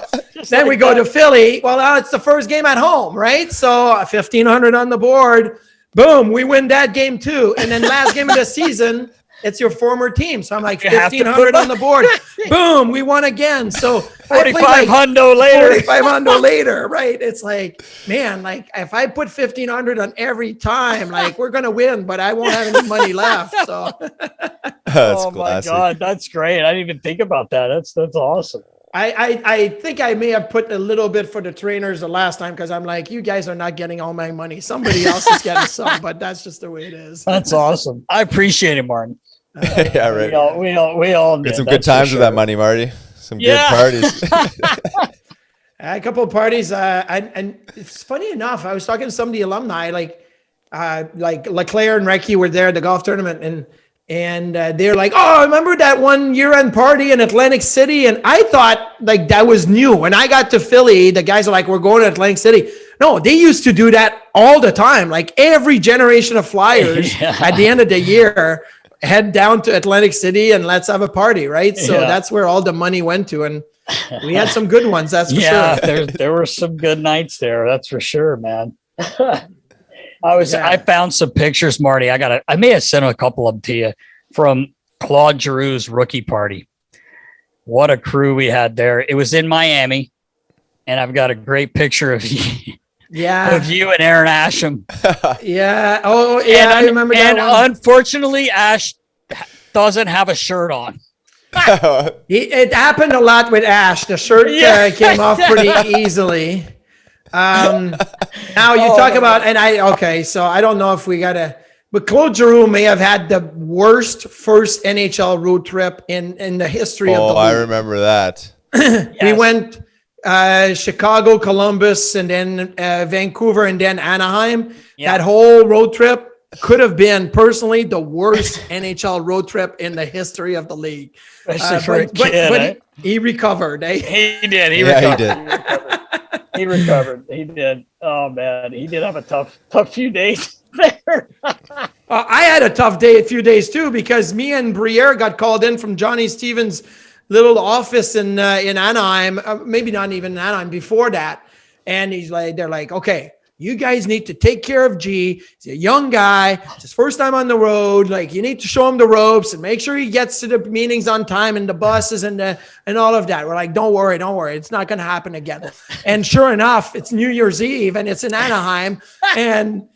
Then we go to Philly. Well, it's the first game at home, right? So 1,500 on the board. Boom, we win that game too. And then last game of the season, it's your former team. So I'm like 1,500 on the board. Boom, we won again. So 4,500 later. 4,500 later, right? It's like, man, like if I put 1,500 on every time, like we're gonna win, but I won't have any money left. So that's my God, that's great. I didn't even think about that. That's awesome. I think I may have put a little bit for the trainers the last time because I'm like, you guys are not getting all my money. Somebody else is getting some, but that's just the way it is. That's awesome. I appreciate it, Martin. Yeah, right. We all did some good times with that money, Marty. Some good parties. A couple of parties. And it's funny enough, I was talking to some of the alumni, like LeClaire and Recchi were there at the golf tournament, and And they're like, oh, remember that one year-end party in Atlantic City? And I thought like that was new. When I got to Philly, the guys are like, we're going to Atlantic City. No, they used to do that all the time. Like every generation of Flyers at the end of the year, head down to Atlantic City and let's have a party, right? So that's where all the money went to. And we had some good ones, that's for sure. there were some good nights there, that's for sure, man. I found some pictures, Marty. I may have sent a couple of them to you from Claude Giroux's rookie party. What a crew we had there. It was in Miami, and I've got a great picture of you. Of you and Aaron Asham. Oh, yeah. I remember that. And unfortunately, Ash doesn't have a shirt on. It happened a lot with Ash. The shirt came off pretty easily. Now you talk about, so I don't know if we gotta, but Claude Giroux may have had the worst first NHL road trip in the history of the league. I remember that. We went Chicago, Columbus, and then Vancouver, and then Anaheim. That whole road trip could have been personally the worst NHL road trip in the history of the league. But he recovered. He did. He did. He recovered. He did. Oh man, he did have a tough few days there. I had a tough few days too, because me and Briere got called in from Johnny Stevens' little office in Anaheim. Maybe not even Anaheim, before that. And they're like, okay, you guys need to take care of G. He's a young guy. It's his first time on the road. Like, you need to show him the ropes and make sure he gets to the meetings on time and the buses and all of that. We're like, don't worry. It's not going to happen again. And sure enough, it's New Year's Eve and it's in Anaheim. And,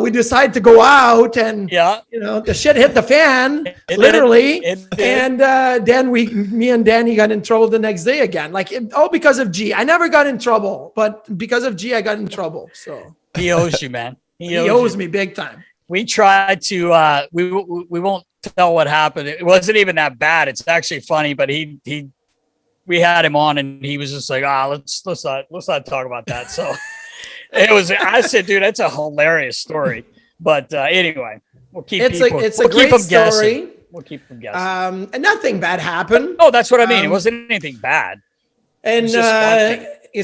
we decide to go out and, the shit hit the fan, literally. And then me and Danny got in trouble the next day again. Like, all because of G. I never got in trouble, but because of G, I got in trouble. So he owes you, man. He owes me big time. We tried to, we won't tell what happened. It wasn't even that bad. It's actually funny, but we had him on and he was just like, let's not talk about that. So I said, dude, that's a hilarious story. But anyway, we'll keep it's a great story. Guessing. We'll keep them guessing. And nothing bad happened. Oh, that's what I mean. It wasn't anything bad. And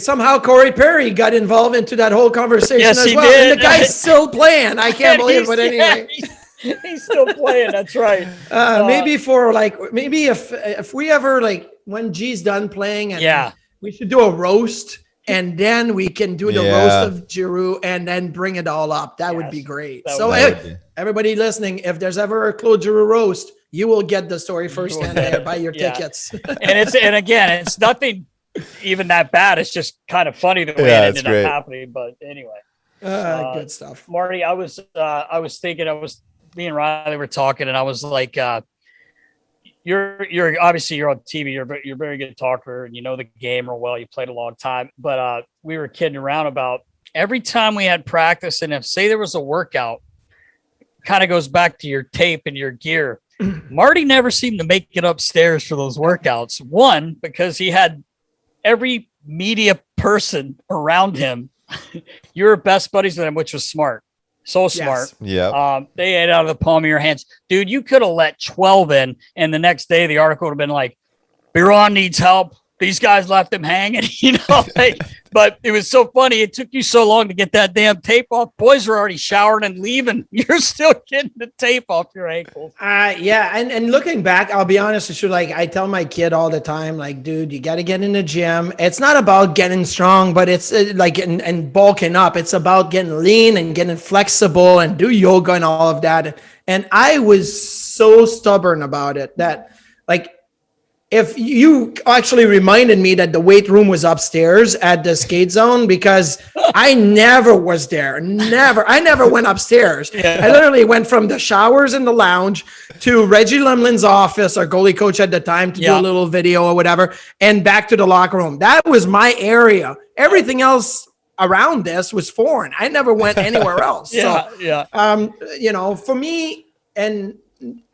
somehow Corey Perry got involved into that whole conversation as well. Did. And the guy's still playing. I can't believe it. But anyway. He's still playing. That's right. Maybe if we ever, when G's done playing, and we should do a roast. And then we can do the roast of Giroux and then bring it all up. That would be great. Everybody listening, if there's ever a Claude Giroux roast, you will get the story firsthand there. Buy your tickets. And again, it's nothing even that bad. It's just kind of funny the way it ended up happening. But anyway, good stuff. Marty, I was thinking, me and Riley were talking, and I was like, You're obviously you're on TV. You're a very good talker, and you know the game real well. You played a long time, but we were kidding around about every time we had practice, and if say there was a workout, kind of goes back to your tape and your gear. Marty never seemed to make it upstairs for those workouts. One, because he had every media person around him. You were best buddies with him, which was smart. So smart. Yeah. They ate out of the palm of your hands. Dude, you could have let 12 in, and the next day the article would have been like, Biron needs help. These guys left him hanging, but it was so funny. It took you so long to get that damn tape off. Boys were already showering and leaving. You're still getting the tape off your ankles. And looking back, I'll be honest with you. I tell my kid all the time, dude, you got to get in the gym. It's not about getting strong, but it's and bulking up. It's about getting lean and getting flexible and do yoga and all of that. And I was so stubborn about it that if you actually reminded me that the weight room was upstairs at the skate zone, because I never was there. I never went upstairs. I literally went from the showers in the lounge to Reggie Lemlin's office, our goalie coach at the time, to do a little video or whatever, and back to the locker room. That was my area. Everything else around this was foreign. I never went anywhere else. For me, and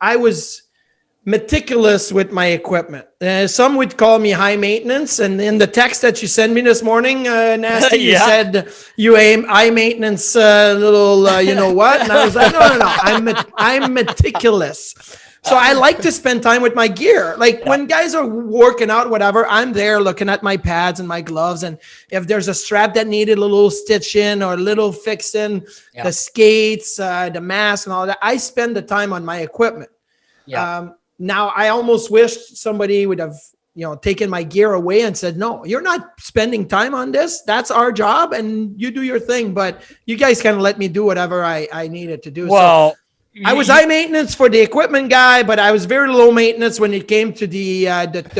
I was meticulous with my equipment. Some would call me high maintenance. And in the text that you sent me this morning, Nasty, you said you aim high maintenance, little, you know what? And I was like, no. I'm meticulous. So I like to spend time with my gear. Like when guys are working out, whatever, I'm there looking at my pads and my gloves. And if there's a strap that needed a little stitch in or a little fixing, the skates, the mask and all that, I spend the time on my equipment. Now I almost wish somebody would have, taken my gear away and said, no, you're not spending time on this. That's our job and you do your thing. But you guys kind of let me do whatever I needed to do. Well, I was high maintenance for the equipment guy, but I was very low maintenance when it came to the athletic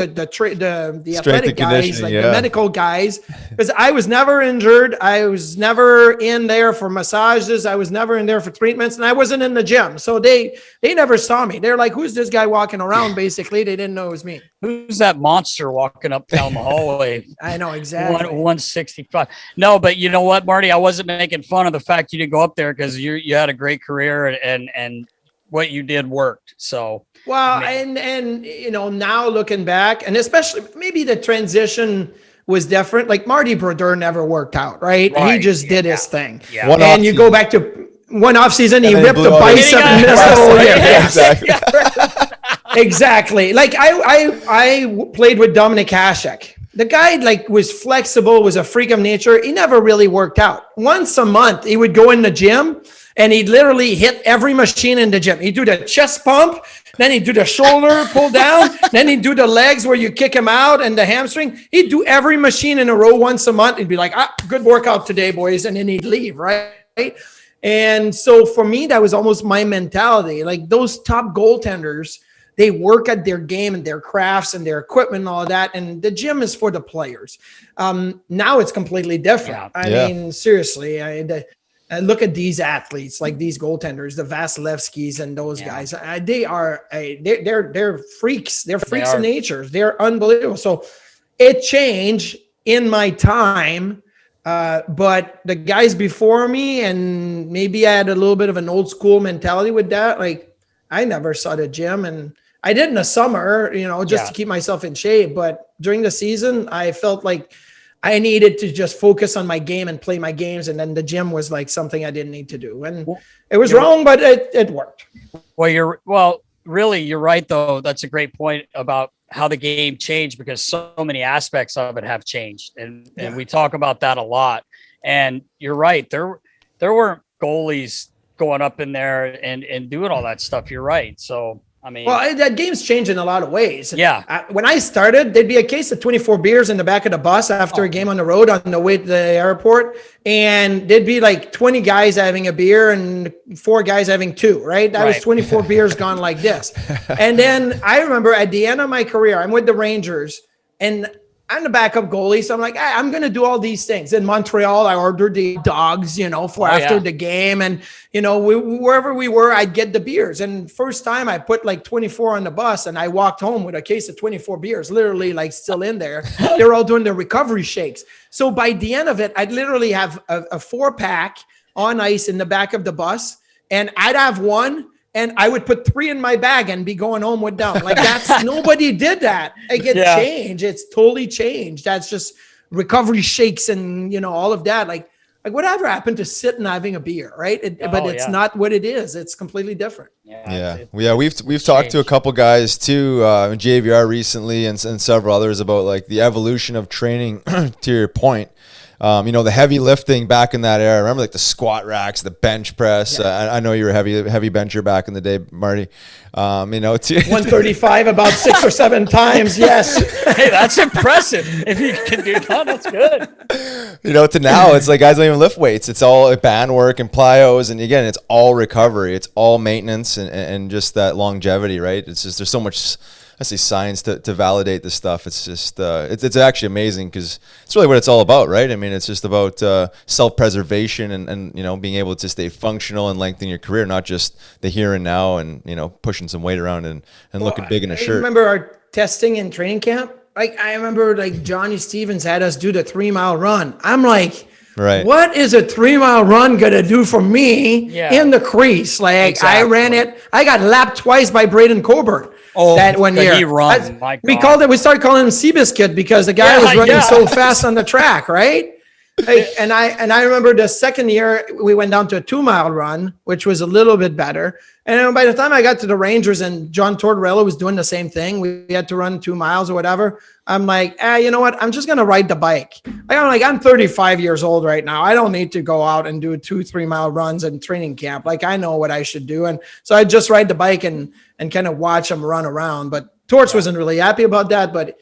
guys, like the medical guys, because I was never injured. I was never in there for massages. I was never in there for treatments, and I wasn't in the gym. So they never saw me. They're like, "Who's this guy walking around?" Basically, they didn't know it was me. Who's that monster walking up down the hallway? I know exactly. 165. No, but you know what, Marty? I wasn't making fun of the fact you didn't go up there because you had a great career and what you did worked. So and now looking back, and especially maybe the transition was different. Like Marty Brodeur never worked out, right? He just did his thing. Yeah. And you go back to one off season, he ripped the bicep and missed the whole year. Exactly. Like I played with Dominic Hasek. The guy was flexible, was a freak of nature. He never really worked out. Once a month, he would go in the gym and he'd literally hit every machine in the gym. He'd do the chest pump, then he'd do the shoulder pull down, then he'd do the legs where you kick him out and the hamstring. He'd do every machine in a row once a month. He'd be like, good workout today, boys. And then he'd leave, right? And so for me, that was almost my mentality. Like those top goaltenders, they work at their game and their crafts and their equipment and all that. And the gym is for the players. Now it's completely different. I mean, seriously, I look at these athletes, like these goaltenders, the Vasilevskis and those guys. They're freaks. They're freaks of nature. They're unbelievable. So it changed in my time. But the guys before me, and maybe I had a little bit of an old school mentality with that. Like I never saw the gym, and I did in the summer, just to keep myself in shape. But during the season, I felt like I needed to just focus on my game and play my games. And then the gym was like something I didn't need to do. And it was wrong, but it worked. Well, really, you're right, though. That's a great point about how the game changed because so many aspects of it have changed. And we talk about that a lot. And you're right. There weren't goalies going up in there and doing all that stuff. You're right. So, I mean, that game's changed in a lot of ways. Yeah. When I started, there'd be a case of 24 beers in the back of the bus after a game on the road on the way to the airport. And there'd be like 20 guys having a beer and 4 guys having 2, right? That was 24 beers gone like this. And then I remember at the end of my career, I'm with the Rangers and I'm the backup goalie. So I'm like, I'm going to do all these things. In Montreal, I ordered the dogs, for after the game. And, wherever we were, I'd get the beers. And first time I put like 24 on the bus and I walked home with a case of 24 beers, literally like still in there. They're all doing the recovery shakes. So by the end of it, I'd literally have a 4-pack on ice in the back of the bus. And I'd have one. And I would put 3 in my bag and be going home with them. Like nobody did that. It changed. It's totally changed. That's just recovery shakes and, all of that. Like whatever happened to sitting having a beer, right? But it's not what it is. It's completely different. We've talked to a couple guys too, JVR recently and several others about like the evolution of training to your point. The heavy lifting back in that era. I remember like the squat racks, the bench press. I know you were a heavy bencher back in the day, Marty. 135 about 6 or 7 times. Yes. Hey, that's impressive. If you can do that, that's good. To now it's like guys don't even lift weights. It's all band work and plyos. And again, it's all recovery. It's all maintenance and just that longevity, right? It's just, there's so much, I say, science to validate this stuff. It's just it's actually amazing because it's really what it's all about, right? I mean, it's just about self-preservation and being able to stay functional and lengthen your career, not just the here and now and pushing some weight around and looking big in a shirt. I remember our testing in training camp. Like I remember like Johnny Stevens had us do the 3-mile run. I'm like, right, what is a 3-mile run gonna do for me in the crease? Like exactly. I ran it. I got lapped twice by Braden Coburn. That 1 year. We started calling him Seabiscuit because the guy was running so fast on the track, right? And I remember the second year we went down to a 2-mile run, which was a little bit better. And then by the time I got to the Rangers and John Tortorella was doing the same thing, we had to run 2 miles or whatever. I'm like, you know what? I'm just going to ride the bike. I'm 35 years old right now. I don't need to go out and do 2-3 mile runs in training camp. Like, I know what I should do. And so I just ride the bike and kind of watch them run around. But Torch wasn't really happy about that, but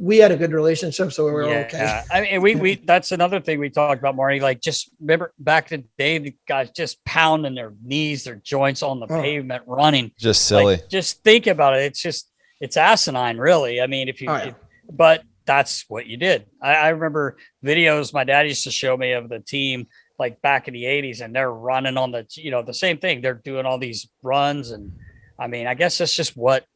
we had a good relationship, so we were okay. I mean, we that's another thing we talked about, Marty. Like, just remember back in the day, the guys just pounding their knees, their joints on the pavement, running. Just silly. Like, just think about it. It's asinine, really. I mean, but that's what you did. I remember videos my dad used to show me of the team, like back in the 80s, and they're running on the same thing. They're doing all these runs, and I mean, I guess that's just what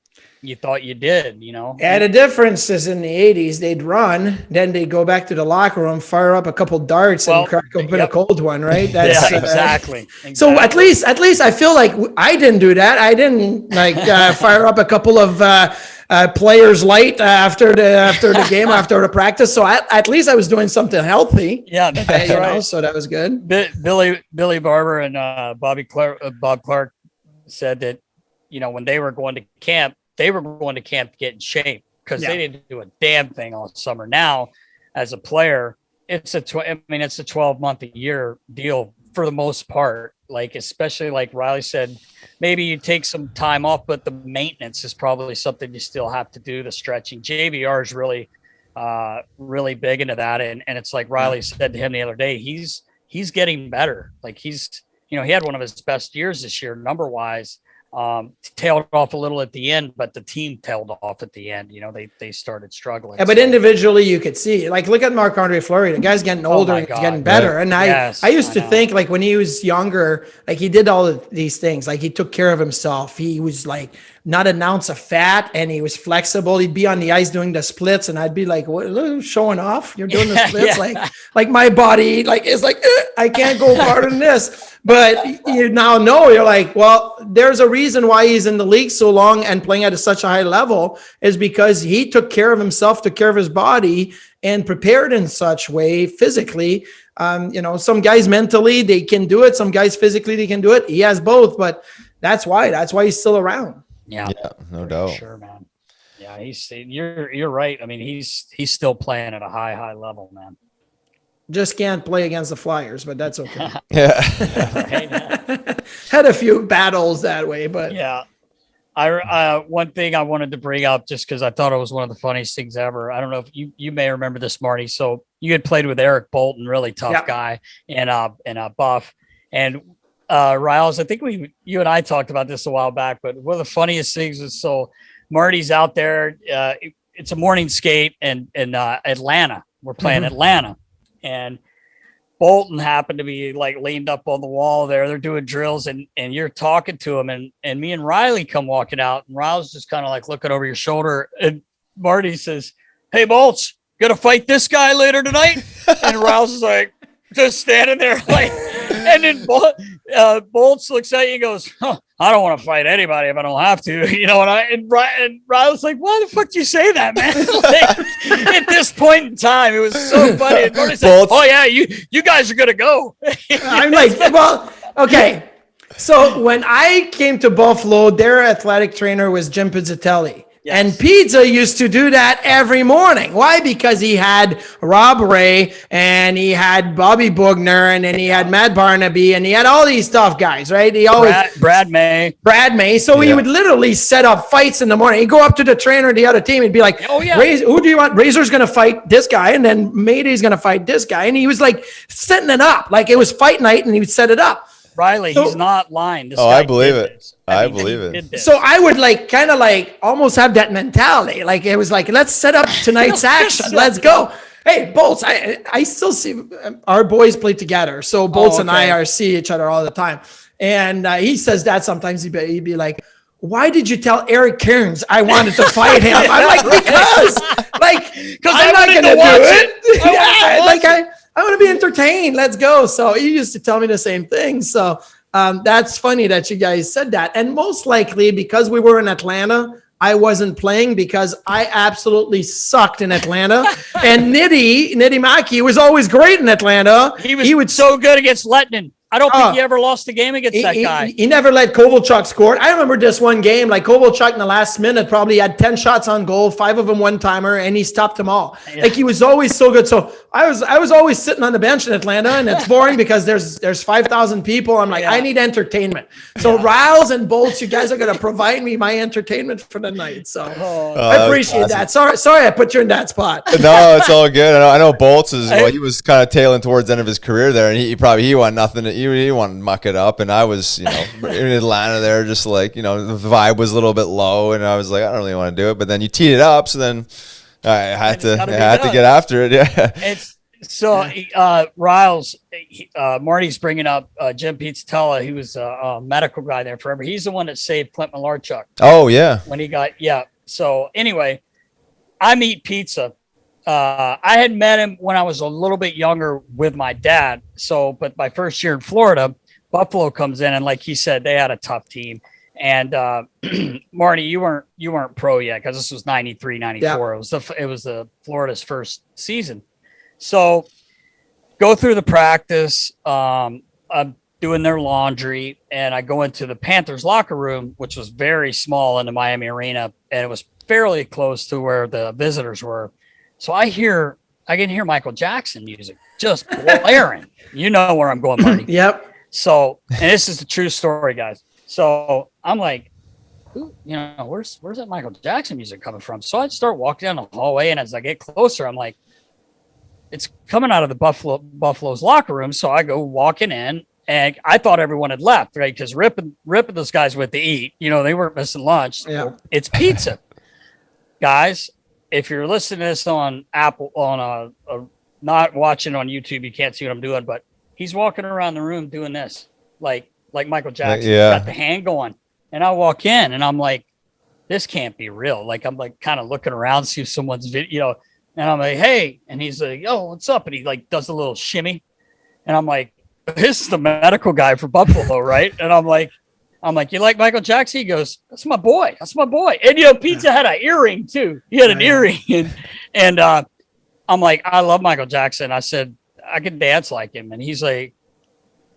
you thought you did, Yeah, the difference is in the 80s, they'd run, then they'd go back to the locker room, fire up a couple darts and crack open a cold one, right? That's, exactly. So at least I feel like I didn't do that. I didn't fire up a couple of players light after the game, after the practice. So at least I was doing something healthy. Yeah, that's right. So that was good. Billy Barber and Bob Clark said that, when they were going to camp, to get in shape because they didn't do a damn thing all summer. Now, as a player, it's a 12-month a year deal for the most part. Like, especially like Riley said, maybe you take some time off, but the maintenance is probably something you still have to do. The stretching, JVR is really big into that, and it's like Riley said to him the other day, he's getting better. Like, he had one of his best years this year number wise. Tailed off a little at the end, but the team tailed off at the end. They started struggling. Yeah, but individually you could see, like, look at Marc-Andre Fleury. The guy's getting older and he's getting better. Yeah. And I used to think, like, when he was younger, like, he did all of these things. Like, he took care of himself. He was like not an ounce of fat, and he was flexible. He'd be on the ice doing the splits, and I'd be like, "What? Showing off? You're doing the splits?" Like my body, like, is like, I can't go farther than this. But you now know, you're like, well, there's a reason why he's in the league so long and playing at such a high level is because he took care of himself, took care of his body, and prepared in such way physically. Some guys mentally they can do it, some guys physically they can do it. He has both, but that's why he's still around. Yeah, no doubt. Sure, man. Yeah, you're right. I mean, he's still playing at a high level, man. Just can't play against the Flyers, but that's okay. Yeah. Had a few battles that way, but yeah. One thing I wanted to bring up just because I thought it was one of the funniest things ever. I don't know if you may remember this, Marty. So you had played with Eric Bolton, really tough guy, and Buff. And Riles, I think you and I talked about this a while back, but one of the funniest things is, so Marty's out there. It's a morning skate in Atlanta. We're playing Atlanta, and Bolton happened to be like leaned up on the wall there. They're doing drills, and you're talking to him, and me and Riley come walking out, and Riles just kind of like looking over your shoulder, and Marty says, "Hey, Bolts, gonna fight this guy later tonight?" And Riles is like just standing there like. And then Bolts looks at you and goes, I don't want to fight anybody if I don't have to, and Riley's like, why the fuck do you say that, man? Like, at this point in time, it was so funny. And Marty said, oh yeah, you guys are going to go. I'm like, well, okay. So when I came to Buffalo, their athletic trainer was Jim Pizzatelli. Yes. And Pizza used to do that every morning. Why? Because he had Rob Ray and he had Bobby Bugner and then he had Matt Barnaby and he had all these tough guys, right? He always Brad May. So he would literally set up fights in the morning. He'd go up to the trainer of the other team and be like, oh yeah, who do you want? Razor's going to fight this guy and then Mayday's going to fight this guy. And he was like setting it up. Like it was fight night and he would set it up. Riley, he's not lying. I believe it. I believe it. So I would kind of almost have that mentality. Like it was like, let's set up tonight's action. Let's go. Hey, Bolts, I still see our boys play together. So Bolts and I see each other all the time. And he says that sometimes he'd be like, why did you tell Eric Cairns I wanted to fight him? I'm like, because I'm not going to do it. I want to be entertained. Let's go. So he used to tell me the same thing. So that's funny that you guys said that. And most likely because we were in Atlanta, I wasn't playing because I absolutely sucked in Atlanta. And Nitty Mackey was always great in Atlanta. He was so good against Lettinen. I don't think he ever lost a game against that guy. He never let Kovalchuk score. I remember this one game, like Kovalchuk in the last minute probably had 10 shots on goal, 5 of them one-timer, and he stopped them all. Yeah. Like he was always so good. So I was always sitting on the bench in Atlanta, and it's boring because there's 5,000 people. I'm like, I need entertainment. So Riles and Bolts, you guys are going to provide me my entertainment for the night. So I appreciate that. Sorry I put you in that spot. No, it's all good. I know Bolts he was kind of tailing towards the end of his career there, and he wanted nothing. He wanted to muck it up, and I was, in Atlanta there, just like, the vibe was a little bit low, and I was like, I don't really want to do it. But then you teed it up, so then I had to get after it. Yeah. It's so Riles, Marty's bringing up Jim Pizzatella. He was a medical guy there forever. He's the one that saved Clint Malarchuk. Oh yeah. When he got So anyway, I meet Pizza. I had met him when I was a little bit younger with my dad. But my first year in Florida, Buffalo comes in, and like he said, they had a tough team. And Marty, you weren't pro yet because this was 93, 94. Yeah. It was the Florida's first season. So go through the practice. I'm doing their laundry, and I go into the Panthers locker room, which was very small in the Miami Arena, and it was fairly close to where the visitors were. So I can hear Michael Jackson music just blaring. You know where I'm going, Marty. Yep. So, and this is the true story, guys. So I'm like, where's that Michael Jackson music coming from? So I start walking down the hallway, and as I get closer, I'm like, it's coming out of the Buffalo's locker room. So I go walking in, and I thought everyone had left, right? Because Rip and those guys went to eat. They weren't missing lunch. So yeah. It's pizza, guys. If you're listening to this on Apple, not watching on YouTube, you can't see what I'm doing, but he's walking around the room doing this, like Michael Jackson. Yeah. Got the hand going. And I walk in, and I'm like, this can't be real. Like, I'm like kind of looking around, see if someone's video, and I'm like, hey, and he's like, oh, what's up? And he like does a little shimmy, and I'm like, this is the medical guy for Buffalo, right? And I'm like, you like Michael Jackson? He goes, that's my boy. And Pizza had an earring too. He had an earring, and I'm like, I love Michael Jackson. I said, I can dance like him, and he's like,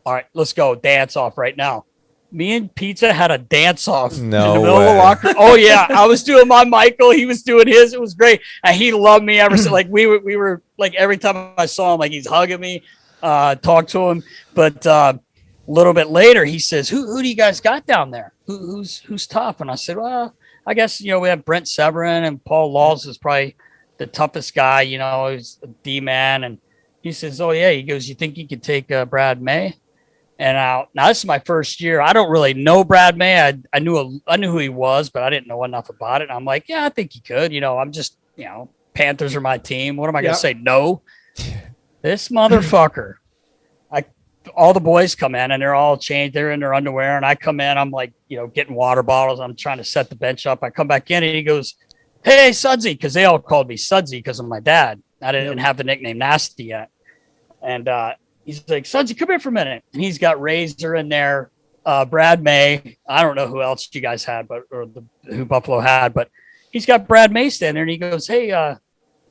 all right, let's go dance off right now. Me and Pizza had a dance off in the middle of the locker. Oh yeah, I was doing my Michael, he was doing his. It was great, and he loved me ever since. Like we were like every time I saw him, like he's hugging me, talk to him. But a little bit later, he says, "Who do you guys got down there? Who's tough?" And I said, "Well, I guess we have Brent Severin, and Paul Laws is probably the toughest guy. He's a D-man." And he says, "Oh yeah." He goes, "You think you could take Brad May?" And now this is my first year. I don't really know Brad May. I knew who he was, but I didn't know enough about it. And I'm like, yeah, I think he could. I'm just, Panthers are my team. What am I going to say? No. This motherfucker. All the boys come in, and they're all changed. They're in their underwear, and I come in. I'm like, getting water bottles. I'm trying to set the bench up. I come back in, and he goes, "Hey, Sudsy," because they all called me Sudsy because of my dad. I didn't have the nickname Nasty yet. And he's like, "Sudsy, come here for a minute." And he's got Razor in there, Brad May. I don't know who else you guys had, who Buffalo had, but he's got Brad May standing there, and he goes, "Hey,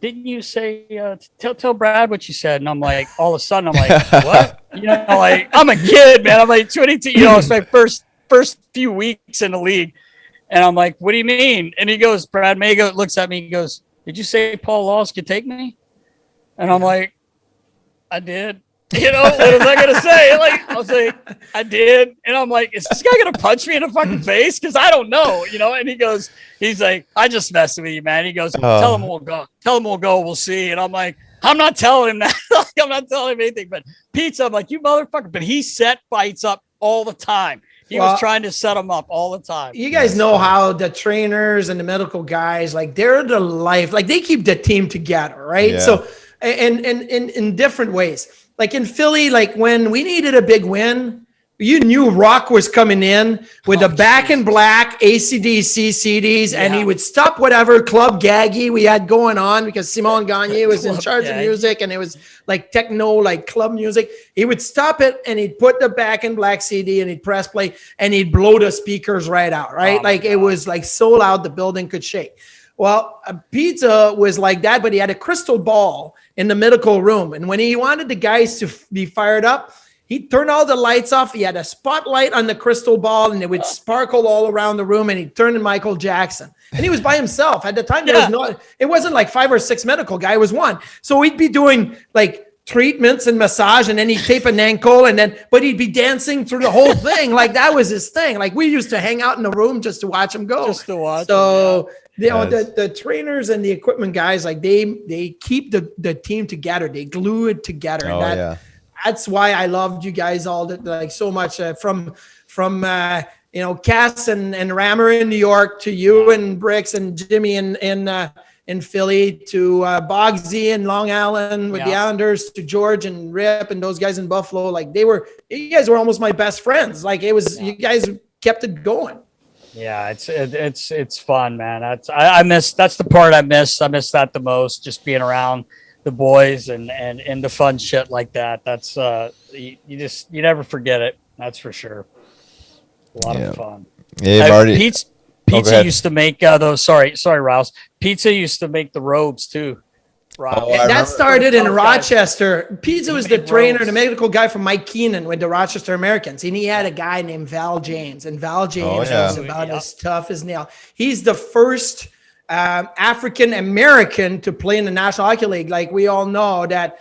didn't you say tell Brad what you said?" And I'm like, all of a sudden, I'm like, "What?" Like I'm a kid, man. I'm like 22. It's my first few weeks in the league, and I'm like, "What do you mean?" And he goes, Brad May looks at me, and goes, "Did you say Paul Laws could take me?" And I'm like, "I did." What was I going to say? I was like, I did. And I'm like, is this guy going to punch me in the fucking face? Because I don't know, And he's like, "I just messing with you, man." He goes, tell him we'll go. We'll see. And I'm like, I'm not telling him that. I'm not telling him anything. But Pizza, I'm like, you motherfucker. But he set fights up all the time. He was trying to set them up all the time. You guys know how the trainers and the medical guys, they're the life. They keep the team together, right? Yeah. So, and in different ways. Like in Philly, when we needed a big win, you knew rock was coming in with the Back in Black AC/DC CDs, and he would stop whatever Club Gaggy we had going on because Simon Gagne was in charge of music, and it was like techno, like club music. He would stop it and he'd put the Back in Black CD and he'd press play and he'd blow the speakers right out, right? It was like so loud the building could shake. Well, Pizza was like that, but he had a crystal ball in the medical room, and when he wanted the guys to be fired up, he'd turn all the lights off. He had a spotlight on the crystal ball, and it would sparkle all around the room, and he'd turn to Michael Jackson. And he was by himself. At the time, it wasn't like 5 or 6 medical guy. It was one. So he'd be doing like treatments and massage, and then he'd tape an ankle, but he'd be dancing through the whole thing. Like that was his thing. Like we used to hang out in the room just to watch him go. Just to watch. So the trainers and the equipment guys, like they keep the team together. They glue it together. That's why I loved you guys all so much. From Cass and Rammer in New York to you and Bricks and Jimmy in Philly to Bogsy and Long Island with the Islanders to George and Rip and those guys in Buffalo. Like you guys were almost my best friends. Like it was, you guys kept it going. Yeah, it's fun, man. That's the part I miss. I miss that the most. Just being around the boys and the fun shit like that. That's you never forget it. That's for sure. A lot of fun. Yeah, Pizza used to make those. Sorry, Rouse. Pizza used to make the robes too. That started in Rochester. Pizza was the trainer, the medical guy from Mike Keenan with the Rochester Americans. And he had a guy named Val James. And Val James was about as tough as nail. He's the first African American to play in the National Hockey League. Like we all know that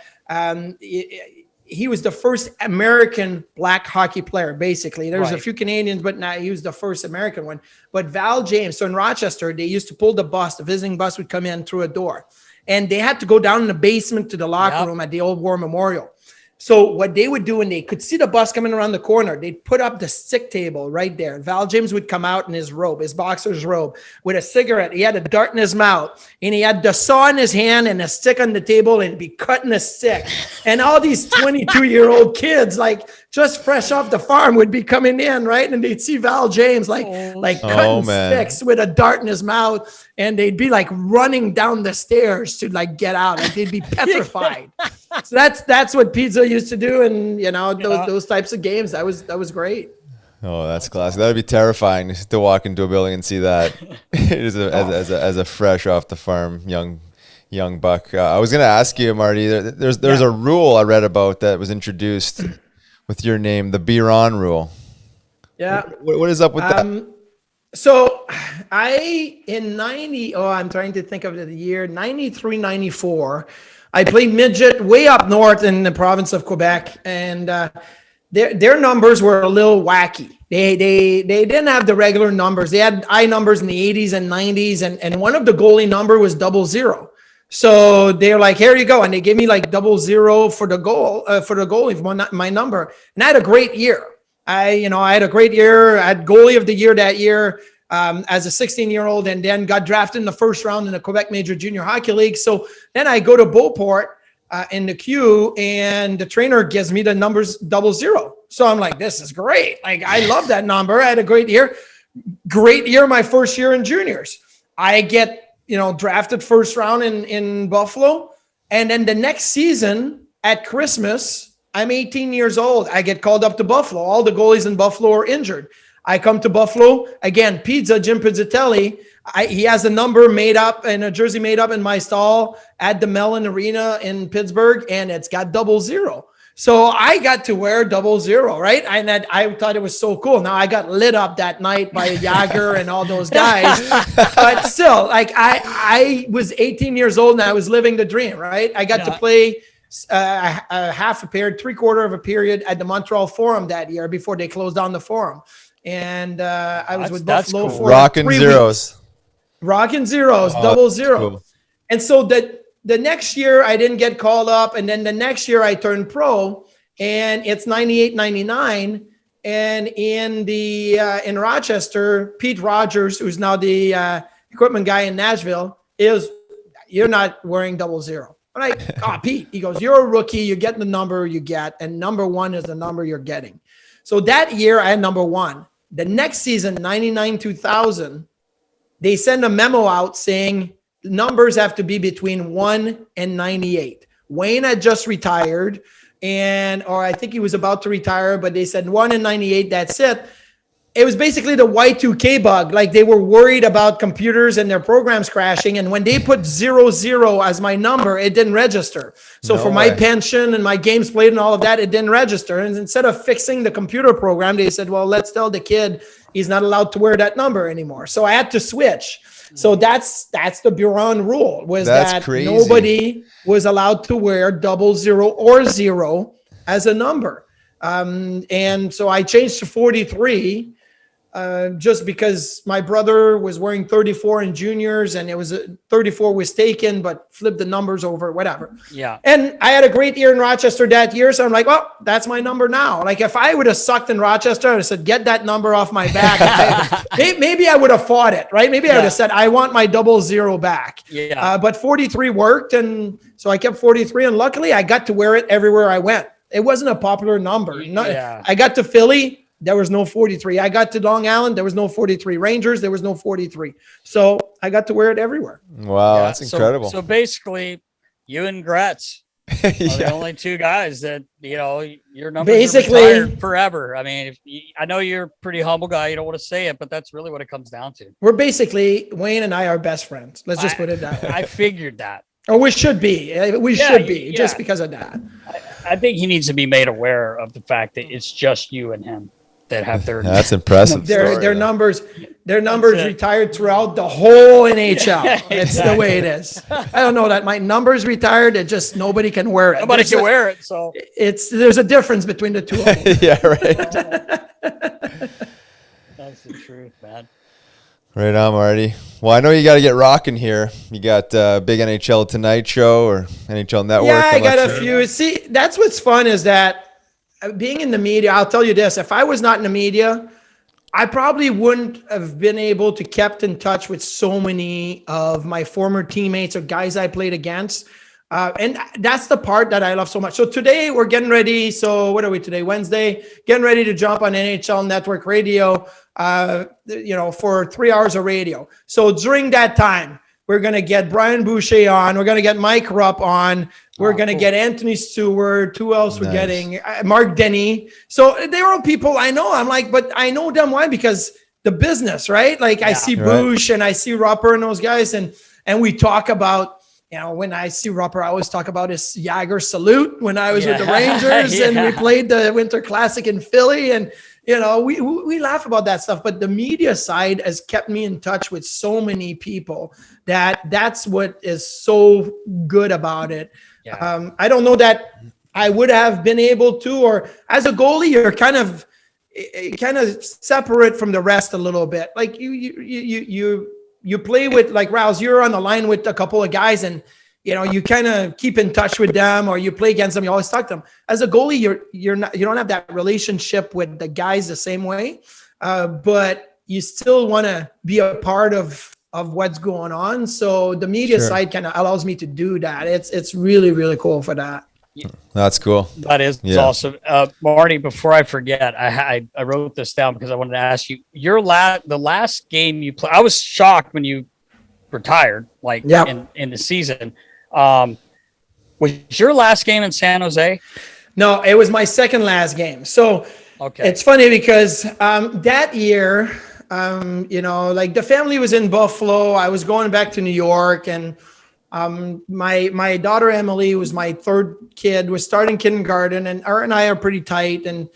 he was the first American black hockey player, basically. There was a few Canadians, but he was the first American one. But Val James, so in Rochester, they used to pull the visiting bus would come in through a door. And they had to go down in the basement to the locker room at the Old War Memorial. So what they would do when they could see the bus coming around the corner, they'd put up the stick table right there. Val James would come out in his robe, his boxer's robe, with a cigarette. He had a dart in his mouth, and he had the saw in his hand and a stick on the table, and he'd be cutting a stick. And all these 22-year-old kids, like just fresh off the farm, would be coming in, right? And they'd see Val James cutting sticks with a dart in his mouth, and they'd be like running down the stairs to like get out. Like they'd be petrified. So that's what Pizza used to do, and those types of games. That was great. Oh, that's classic. That would be terrifying to walk into a building and see that as a fresh off the farm young buck. I was going to ask you, Marty. There's a rule I read about that was introduced with your name, the Biron rule. Yeah. What is up with that? So I'm trying to think of the year 93, 94. I played midget way up north in the province of Quebec, and their numbers were a little wacky. They didn't have the regular numbers. They had high numbers in the 80s and 90s, and one of the goalie number was 00. So they're like, here you go, and they gave me like 00 for the goalie for my number, and I had a great year. I had a great year. I had goalie of the year that year. As a 16-year-old, and then got drafted in the first round in the Quebec Major Junior Hockey League. So then I go to Beauport in the queue, and the trainer gives me the numbers 00. So I'm like, this is great. Like, I love that number. I had a great year. Great year, my first year in juniors. I get, drafted first round in Buffalo. And then the next season at Christmas, I'm 18 years old. I get called up to Buffalo. All the goalies in Buffalo are injured. I come to Buffalo again. Jim Pizzatelli. He has a number made up and a jersey made up in my stall at the Mellon Arena in Pittsburgh, and it's got 00. So I got to wear 00, right? And I thought it was so cool. Now I got lit up that night by Yager and all those guys, but still, like I was 18 years old and I was living the dream, right? I got to play a half a period, 3/4 of a period at the Montreal Forum that year before they closed down the Forum. And I was with Buffalo for Rockin' Zeros. Rockin' Zeros, 00. Cool. And so the next year I didn't get called up. And then the next year I turned pro, and it's 98, 99. And in Rochester, Pete Rogers, who's now the equipment guy in Nashville, you're not wearing 00. I'm like, Pete, he goes, you're a rookie. You get the number you get. And number 1 is the number you're getting. So that year I had number 1. The next season, 99-2000, they send a memo out saying numbers have to be between 1 and 98. Wayne had just retired, or I think he was about to retire, but they said 1 and 98, that's it. It was basically the Y2K bug. Like, they were worried about computers and their programs crashing. And when they put 00 as my number, it didn't register. So for my pension and my games played and all of that, it didn't register. And instead of fixing the computer program, they said, well, let's tell the kid he's not allowed to wear that number anymore. So I had to switch. So that's the Biron rule, was that crazy. Nobody was allowed to wear 00 or 0 as a number. And so I changed to 43. Just because my brother was wearing 34 in juniors, and it was 34 was taken, but flipped the numbers over, whatever. Yeah. And I had a great year in Rochester that year. So I'm like, well, that's my number now. Like, if I would have sucked in Rochester, I would have said, get that number off my back. Maybe I would have fought it, right? Maybe I would have said, I want my 00 back. Yeah. But 43 worked. And so I kept 43. And luckily I got to wear it everywhere I went. It wasn't a popular number. I got to Philly. There was no 43. I got to Long Island. There was no 43. Rangers, there was no 43. So I got to wear it everywhere. Wow, that's incredible. So basically, you and Gretz are the only two guys that, your numbers basically are retired forever. I mean, I know you're a pretty humble guy. You don't want to say it, but that's really what it comes down to. We're basically, Wayne and I are best friends. Let's just put it that way. I figured that. Or we should be. Just because of that. I think he needs to be made aware of the fact that it's just you and him that have their. That's impressive. Their numbers retired throughout the whole NHL. It's the way it is. I don't know that my numbers retired. It just nobody can wear it. Nobody can wear it. So there's a difference between the two of them. Yeah, right. That's the truth, man. Right on, Marty. Well, I know you got to get rocking here. You got big NHL Tonight show or NHL Network. Yeah, I got a few. See, that's what's fun is that being in the media, I'll tell you this. If I was not in the media, I probably wouldn't have been able to kept in touch with so many of my former teammates or guys I played against. And that's the part that I love so much. So today we're getting ready. So what are we today? Wednesday, getting ready to jump on NHL Network Radio, for 3 hours of radio. So during that time, we're going to get Brian Boucher on. We're going to get Mike Rupp on. We're going to get Anthony Stewart. Who else we're getting? Mark Denny. So they're all people I know. I'm like, but I know them. Why? Because the business, right? Like I see Boucher and I see Rupper and those guys. And we talk about, when I see Rupper, I always talk about his Jagger salute when I was with the Rangers and we played the Winter Classic in Philly. And, we laugh about that stuff, but the media side has kept me in touch with so many people that's what is so good about it. Yeah. I don't know that I would have been able to, or as a goalie, you're kind of separate from the rest a little bit. Like you play with, like Rouse, you're on the line with a couple of guys and, you kind of keep in touch with them or you play against them. You always talk to them. As a goalie, you don't have that relationship with the guys the same way, but you still want to be a part of what's going on. So the media side kind of allows me to do that. It's really, really cool for that. That's cool. That is awesome. Marty, before I forget, I wrote this down because I wanted to ask you, the last game you played, I was shocked when you retired, in the season. Was your last game in San Jose? No, it was my second last game. So it's funny because that year, the family was in Buffalo. I was going back to New York, and my daughter Emily was my third kid, was starting kindergarten, and her and I are pretty tight. And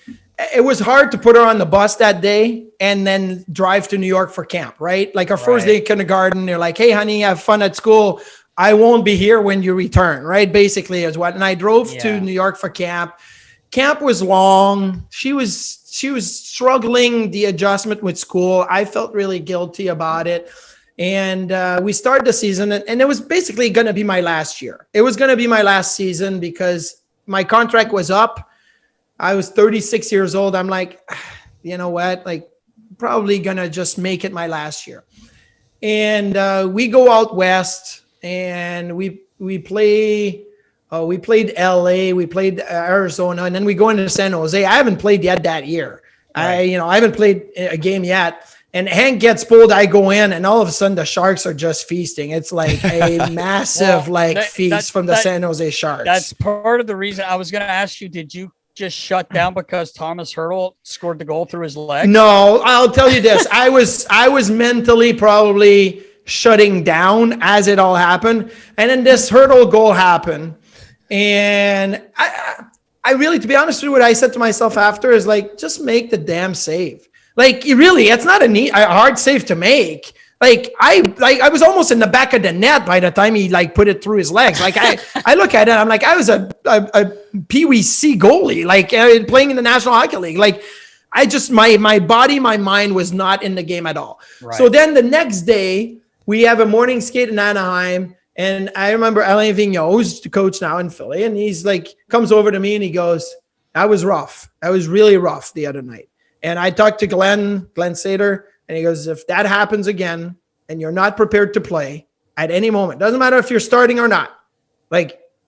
it was hard to put her on the bus that day and then drive to New York for camp, right? Like our first day of kindergarten, they're like, hey, honey, have fun at school. I won't be here when you return, right? Basically is what. And I drove to New York for camp. Camp was long. She was struggling the adjustment with school. I felt really guilty about it. And we started the season, and it was basically going to be my last year. It was going to be my last season because my contract was up. I was 36 years old. I'm like, you know what? Like, probably going to just make it my last year. And we go out west, and we play we played LA, we played Arizona, and then we go into San Jose. I haven't played yet that year. Right. I haven't played a game yet. And Hank gets pulled, I go in, and all of a sudden the Sharks are just feasting. It's like a massive feast from the San Jose Sharks. That's part of the reason I was going to ask you, did you just shut down because Thomas Hertl scored the goal through his leg? No, I'll tell you this. I was mentally probably shutting down as it all happened. And then this Hertl goal happened. And I really, to be honest with you, what I said to myself after is like, just make the damn save. Like, really, it's not a hard save to make. I was almost in the back of the net by the time he put it through his legs. Like I look at it, I'm like, I was a Pee Wee C goalie, playing in the National Hockey League. Like I just, my body, my mind was not in the game at all. Right. So then the next day we have a morning skate in Anaheim. And I remember Alain Vigneault, who's the coach now in Philly. And he's comes over to me and he goes, that was rough. That was really rough the other night. And I talked to Glenn Sater, and he goes, if that happens again and you're not prepared to play at any moment, doesn't matter if you're starting or not,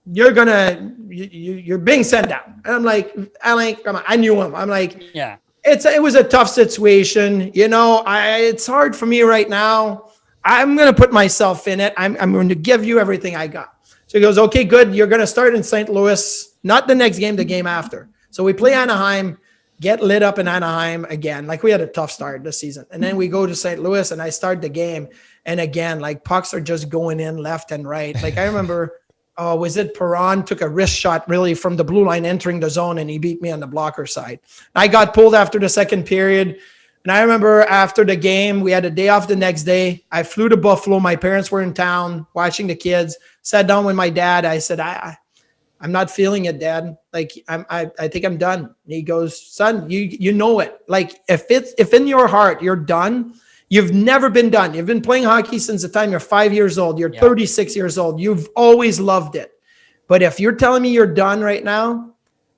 you're being sent down. And I'm like, Alain, come on. I knew him. I'm like, yeah, it was a tough situation. It's hard for me right now. I'm going to put myself in it. I'm going to give you everything I got. So he goes, okay, good. You're going to start in St. Louis, not the next game, the game after. So we play Anaheim. Get lit up in Anaheim again. We had a tough start this season. And then we go to St. Louis and I start the game. And again, pucks are just going in left and right. I remember, was it Perron took a wrist shot really from the blue line entering the zone and he beat me on the blocker side. I got pulled after the second period. And I remember after the game, we had a day off the next day. I flew to Buffalo. My parents were in town watching the kids. Sat down with my dad. I said, I'm not feeling it, Dad. I think I'm done. And he goes, son, you know it. If in your heart you're done, you've never been done. You've been playing hockey since the time you're 5 years old. You're 36 years old. You've always loved it. But if you're telling me you're done right now,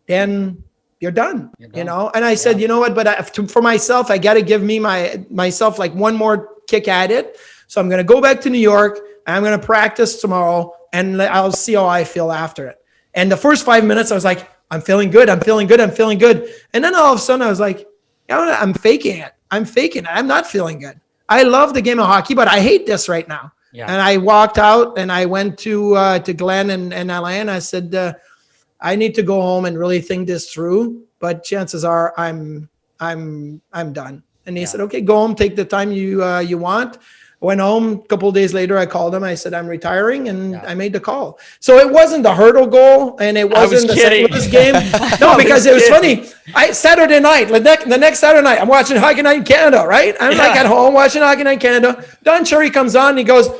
then you're done. And I said, you know what? But for myself, I got to give me myself one more kick at it. So I'm going to go back to New York. I'm going to practice tomorrow, and I'll see how I feel after it. And the first 5 minutes, I was like, I'm feeling good. I'm feeling good. I'm feeling good. And then all of a sudden, I was like, I'm faking it. I'm not feeling good. I love the game of hockey, but I hate this right now. Yeah. And I walked out and I went to Glenn and Alain. I said, I need to go home and really think this through. But chances are I'm done. And he said, okay, go home, take the time you want. Went home. A couple of days later, I called him. I said, I'm retiring, and I made the call. So it wasn't the Hertl goal, and it wasn't the St. Louis game. No, because it was funny. Saturday night, the next Saturday night, I'm watching Hockey Night in Canada, right? I'm at home watching Hockey Night in Canada. Don Cherry comes on, and he goes,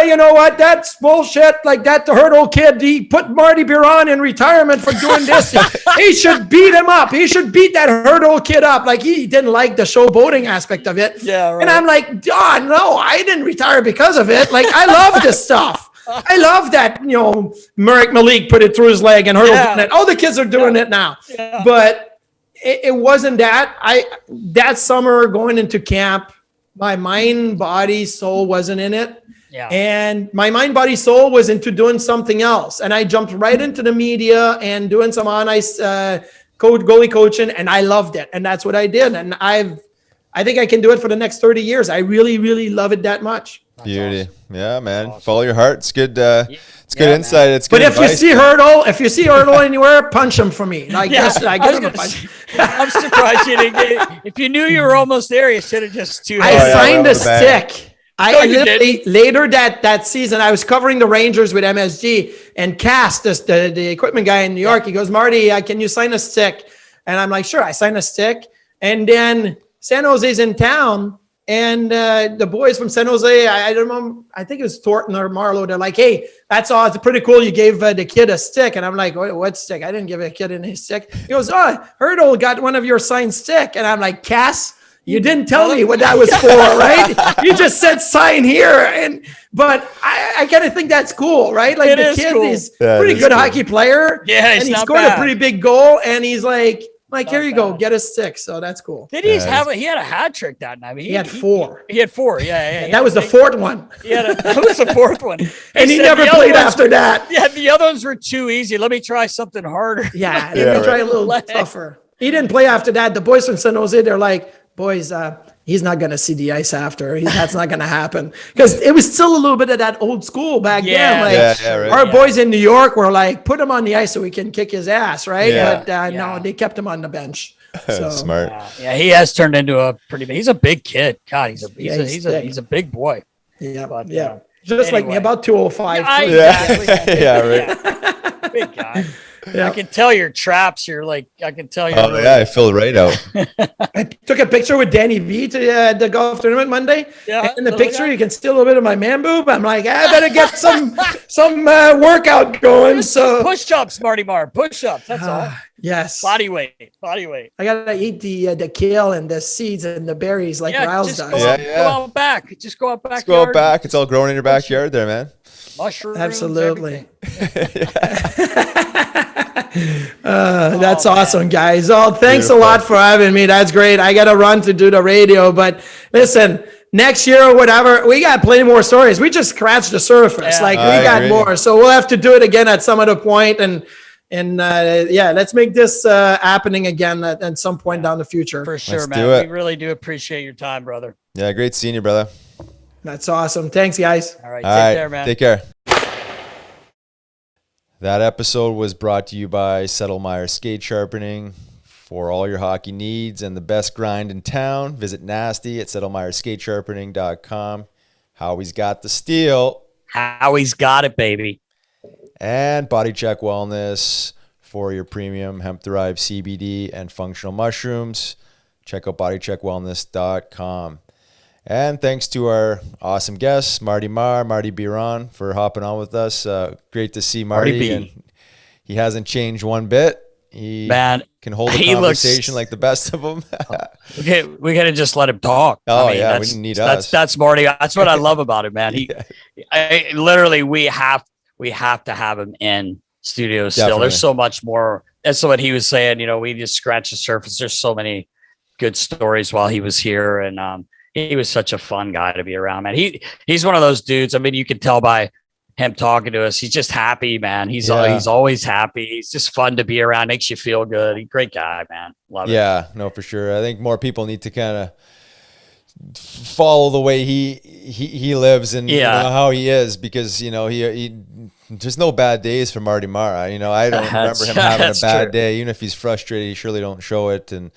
you know what? That's bullshit. The Hertl kid, he put Marty Biron in retirement for doing this. He should beat him up. He should beat that Hertl kid up. He didn't like the showboating aspect of it. Yeah, right. And I'm like, Don, no, I didn't retire because of it. I love this stuff. I love that, Marek Malik put it through his leg and Hertl did it. All the kids are doing it now. Yeah. But it wasn't that. That summer going into camp, my mind, body, soul wasn't in it. Yeah. And my mind, body, soul was into doing something else. And I jumped right into the media and doing some on-ice goalie coaching, and I loved it. And that's what I did. And I think I can do it for the next 30 years. I really, really love it that much. That's beauty. Awesome. Yeah, man. Awesome. Follow your heart. It's good. It's good insight. It's good. But advice, if you see Hertl anywhere, punch him for me. I give him a punch. I'm surprised you didn't get it. If you knew you were almost there, you should have just tuned. I signed a stick. I literally later that season, I was covering the Rangers with MSG, and Cass, the equipment guy in New York, he goes, Marty, can you sign a stick? And I'm like, sure. I signed a stick. And then San Jose's in town, and the boys from San Jose, I don't know, I think it was Thornton or Marlowe. They're like, hey, that's all. It's pretty cool. You gave the kid a stick. And I'm like, what stick? I didn't give a kid any stick. He goes, Hertl got one of your signed stick. And I'm like, Cass, you didn't tell me what that was for, right? You just said sign here. But I kind of think that's cool, right? The kid cool. Is a pretty good hocky player. Yeah, and he scored a pretty big goal. And he's like, Like, here you go, get a 6. So that's cool. Did he have he had a hat trick that night? I mean, he had 4. He had 4. Yeah. That was the 4th one. That was the 4th one. And he never played after that. Yeah, the other ones were too easy. Let me try something harder. Yeah, let me try a little tougher. He didn't play after that. The boys from San Jose, they're like, boys, he's not going to see the ice after. That's not going to happen. Because it was still a little bit of that old school back then. Like, our boys in New York were like, put him on the ice so we can kick his ass, right? But no, they kept him on the bench. So, smart. Yeah, he has turned into a pretty. He's a big kid. God, he's a big boy. Yeah, but, just like me, about 205. Exactly. Big guy. Yeah. I can tell your traps. I can tell you. Oh, I filled right out. I took a picture with Danny V to the golf tournament Monday. Yeah. And in the picture, you can see a little bit of my man boob. I'm like, I better get some workout going. So push-ups, Marty Marr. Push-ups. That's all. Yes. Body weight. I gotta eat the kale and the seeds and the berries like Riles does. Go out back. Just go out back. Just go out back. It's all growing in your backyard there, man. Mushrooms. Absolutely. That's awesome, guys. Oh, thanks a lot for having me. That's great. I got to run to do the radio, but listen, next year or whatever, we got plenty more stories. We just scratched the surface. We got more. So we'll have to do it again at some other point. And let's make this happening again at some point down the future. For sure, man. We really do appreciate your time, brother. Yeah, great seeing you, brother. That's awesome. Thanks, guys. All right. Take care, man. Take care. That episode was brought to you by Settlemyre Skate Sharpening. For all your hockey needs and the best grind in town, visit Nasty at settlemyreskatesharpening.com. Howie's got the steel. Howie's got it, baby. And Body Check Wellness for your premium hemp-derived CBD and functional mushrooms. Check out bodycheckwellness.com. And thanks to our awesome guests, Marty Biron, for hopping on with us. Great to see Marty. And he hasn't changed one bit. He can hold a conversation like the best of them. Okay, we gotta just let him talk. Oh, we didn't need us. That's Marty. That's what I love about him, man. We have to have him in studio still. Definitely. There's so much more. That's what he was saying. We just scratched the surface. There's so many good stories while he was here, and he was such a fun guy to be around, man. He's one of those dudes. I mean, you can tell by him talking to us. He's just happy, man. He's always happy. He's just fun to be around. Makes you feel good. He's a great guy, man. Love it. Yeah, no, for sure. I think more people need to kind of follow the way he lives and how he is, because he there's no bad days for Marty Mara. I don't remember him having a bad day. Even if he's frustrated, he surely don't show it. And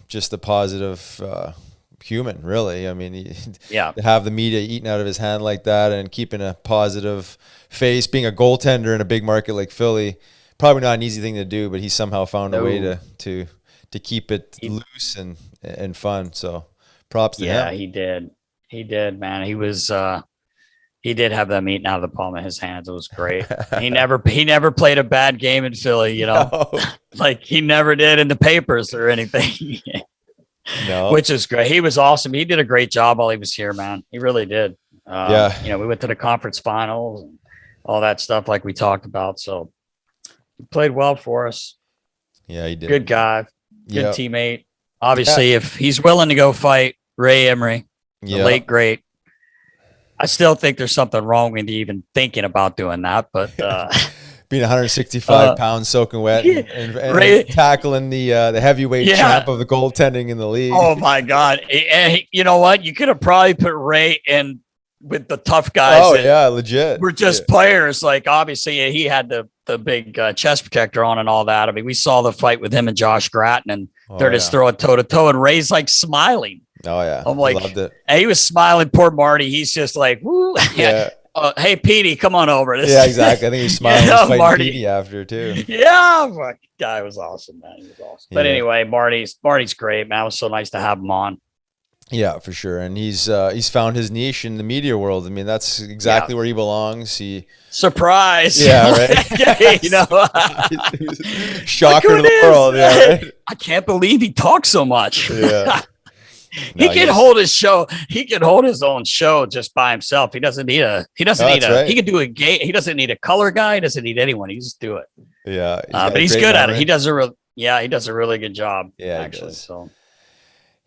just a positive human, really. I mean, to have the media eating out of his hand like that and keeping a positive face, being a goaltender in a big market like Philly, probably not an easy thing to do, but he somehow found a way to keep it loose and fun. So props to him. Yeah, he did, man. He did have them eating out of the palm of his hands. It was great. He never played a bad game in Philly, No. Like he never did in the papers or anything. No. Which is great. He was awesome. He did a great job while he was here, man. He really did. We went to the conference finals and all that stuff like we talked about. So he played well for us. Yeah, he did. Good guy. Good teammate. Obviously, if he's willing to go fight Ray Emery, the late great, I still think there's something wrong with you even thinking about doing that. But being 165 pounds soaking wet and tackling the heavyweight champ of the goaltending in the league. Oh my God. And you know what? You could have probably put Ray in with the tough guys. Oh yeah, legit. We're just players. Like obviously he had the big chest protector on and all that. I mean, we saw the fight with him and Josh Gratton, and they're just throwing toe to toe, and Ray's like smiling. Oh yeah. I'm like, loved it. And he was smiling. Poor Marty. He's just like, woo. Yeah. Hey, Petey, come on over. Yeah, exactly. I think he was smiling fighting Marty. Petey after too. Yeah, fuck, guy was awesome, man. He was awesome. But anyway, Marty's great, man. It was so nice to have him on. Yeah, for sure. And he's found his niche in the media world. I mean, that's exactly where he belongs. Surprise. Yeah, right. Shocker to the world. Yeah, right? I can't believe he talks so much. Yeah. He can hold his show. He can hold his own show just by himself. He doesn't need he can do a game. He doesn't need a color guy. He doesn't need anyone. He just do it. Yeah. But he's good at it. He does Yeah, he does a really good job. Yeah, he actually. does. So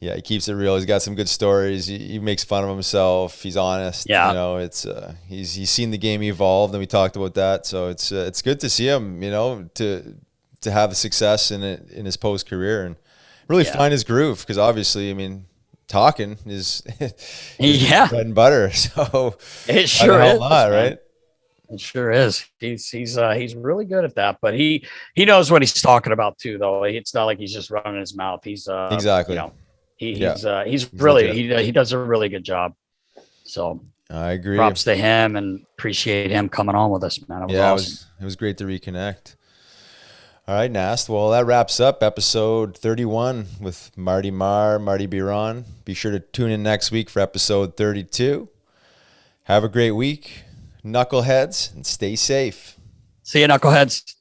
Yeah, he keeps it real. He's got some good stories. He makes fun of himself. He's honest. Yeah. You know, it's he's seen the game evolve, and we talked about that. So it's good to see him. You know, to have success in it in his post career and really find his groove. Because obviously, I mean, talking is bread and butter. So it sure is, not, right? It sure is. He's really good at that, but he knows what he's talking about too. Though it's not like he's just running his mouth. He's exactly. You know, he's really he does a really good job. So I agree. Props to him and appreciate him coming on with us, man. It was awesome. It was great to reconnect. All right, Nast. Well, that wraps up episode 31 with Marty Biron. Be sure to tune in next week for episode 32. Have a great week, knuckleheads, and stay safe. See you, knuckleheads.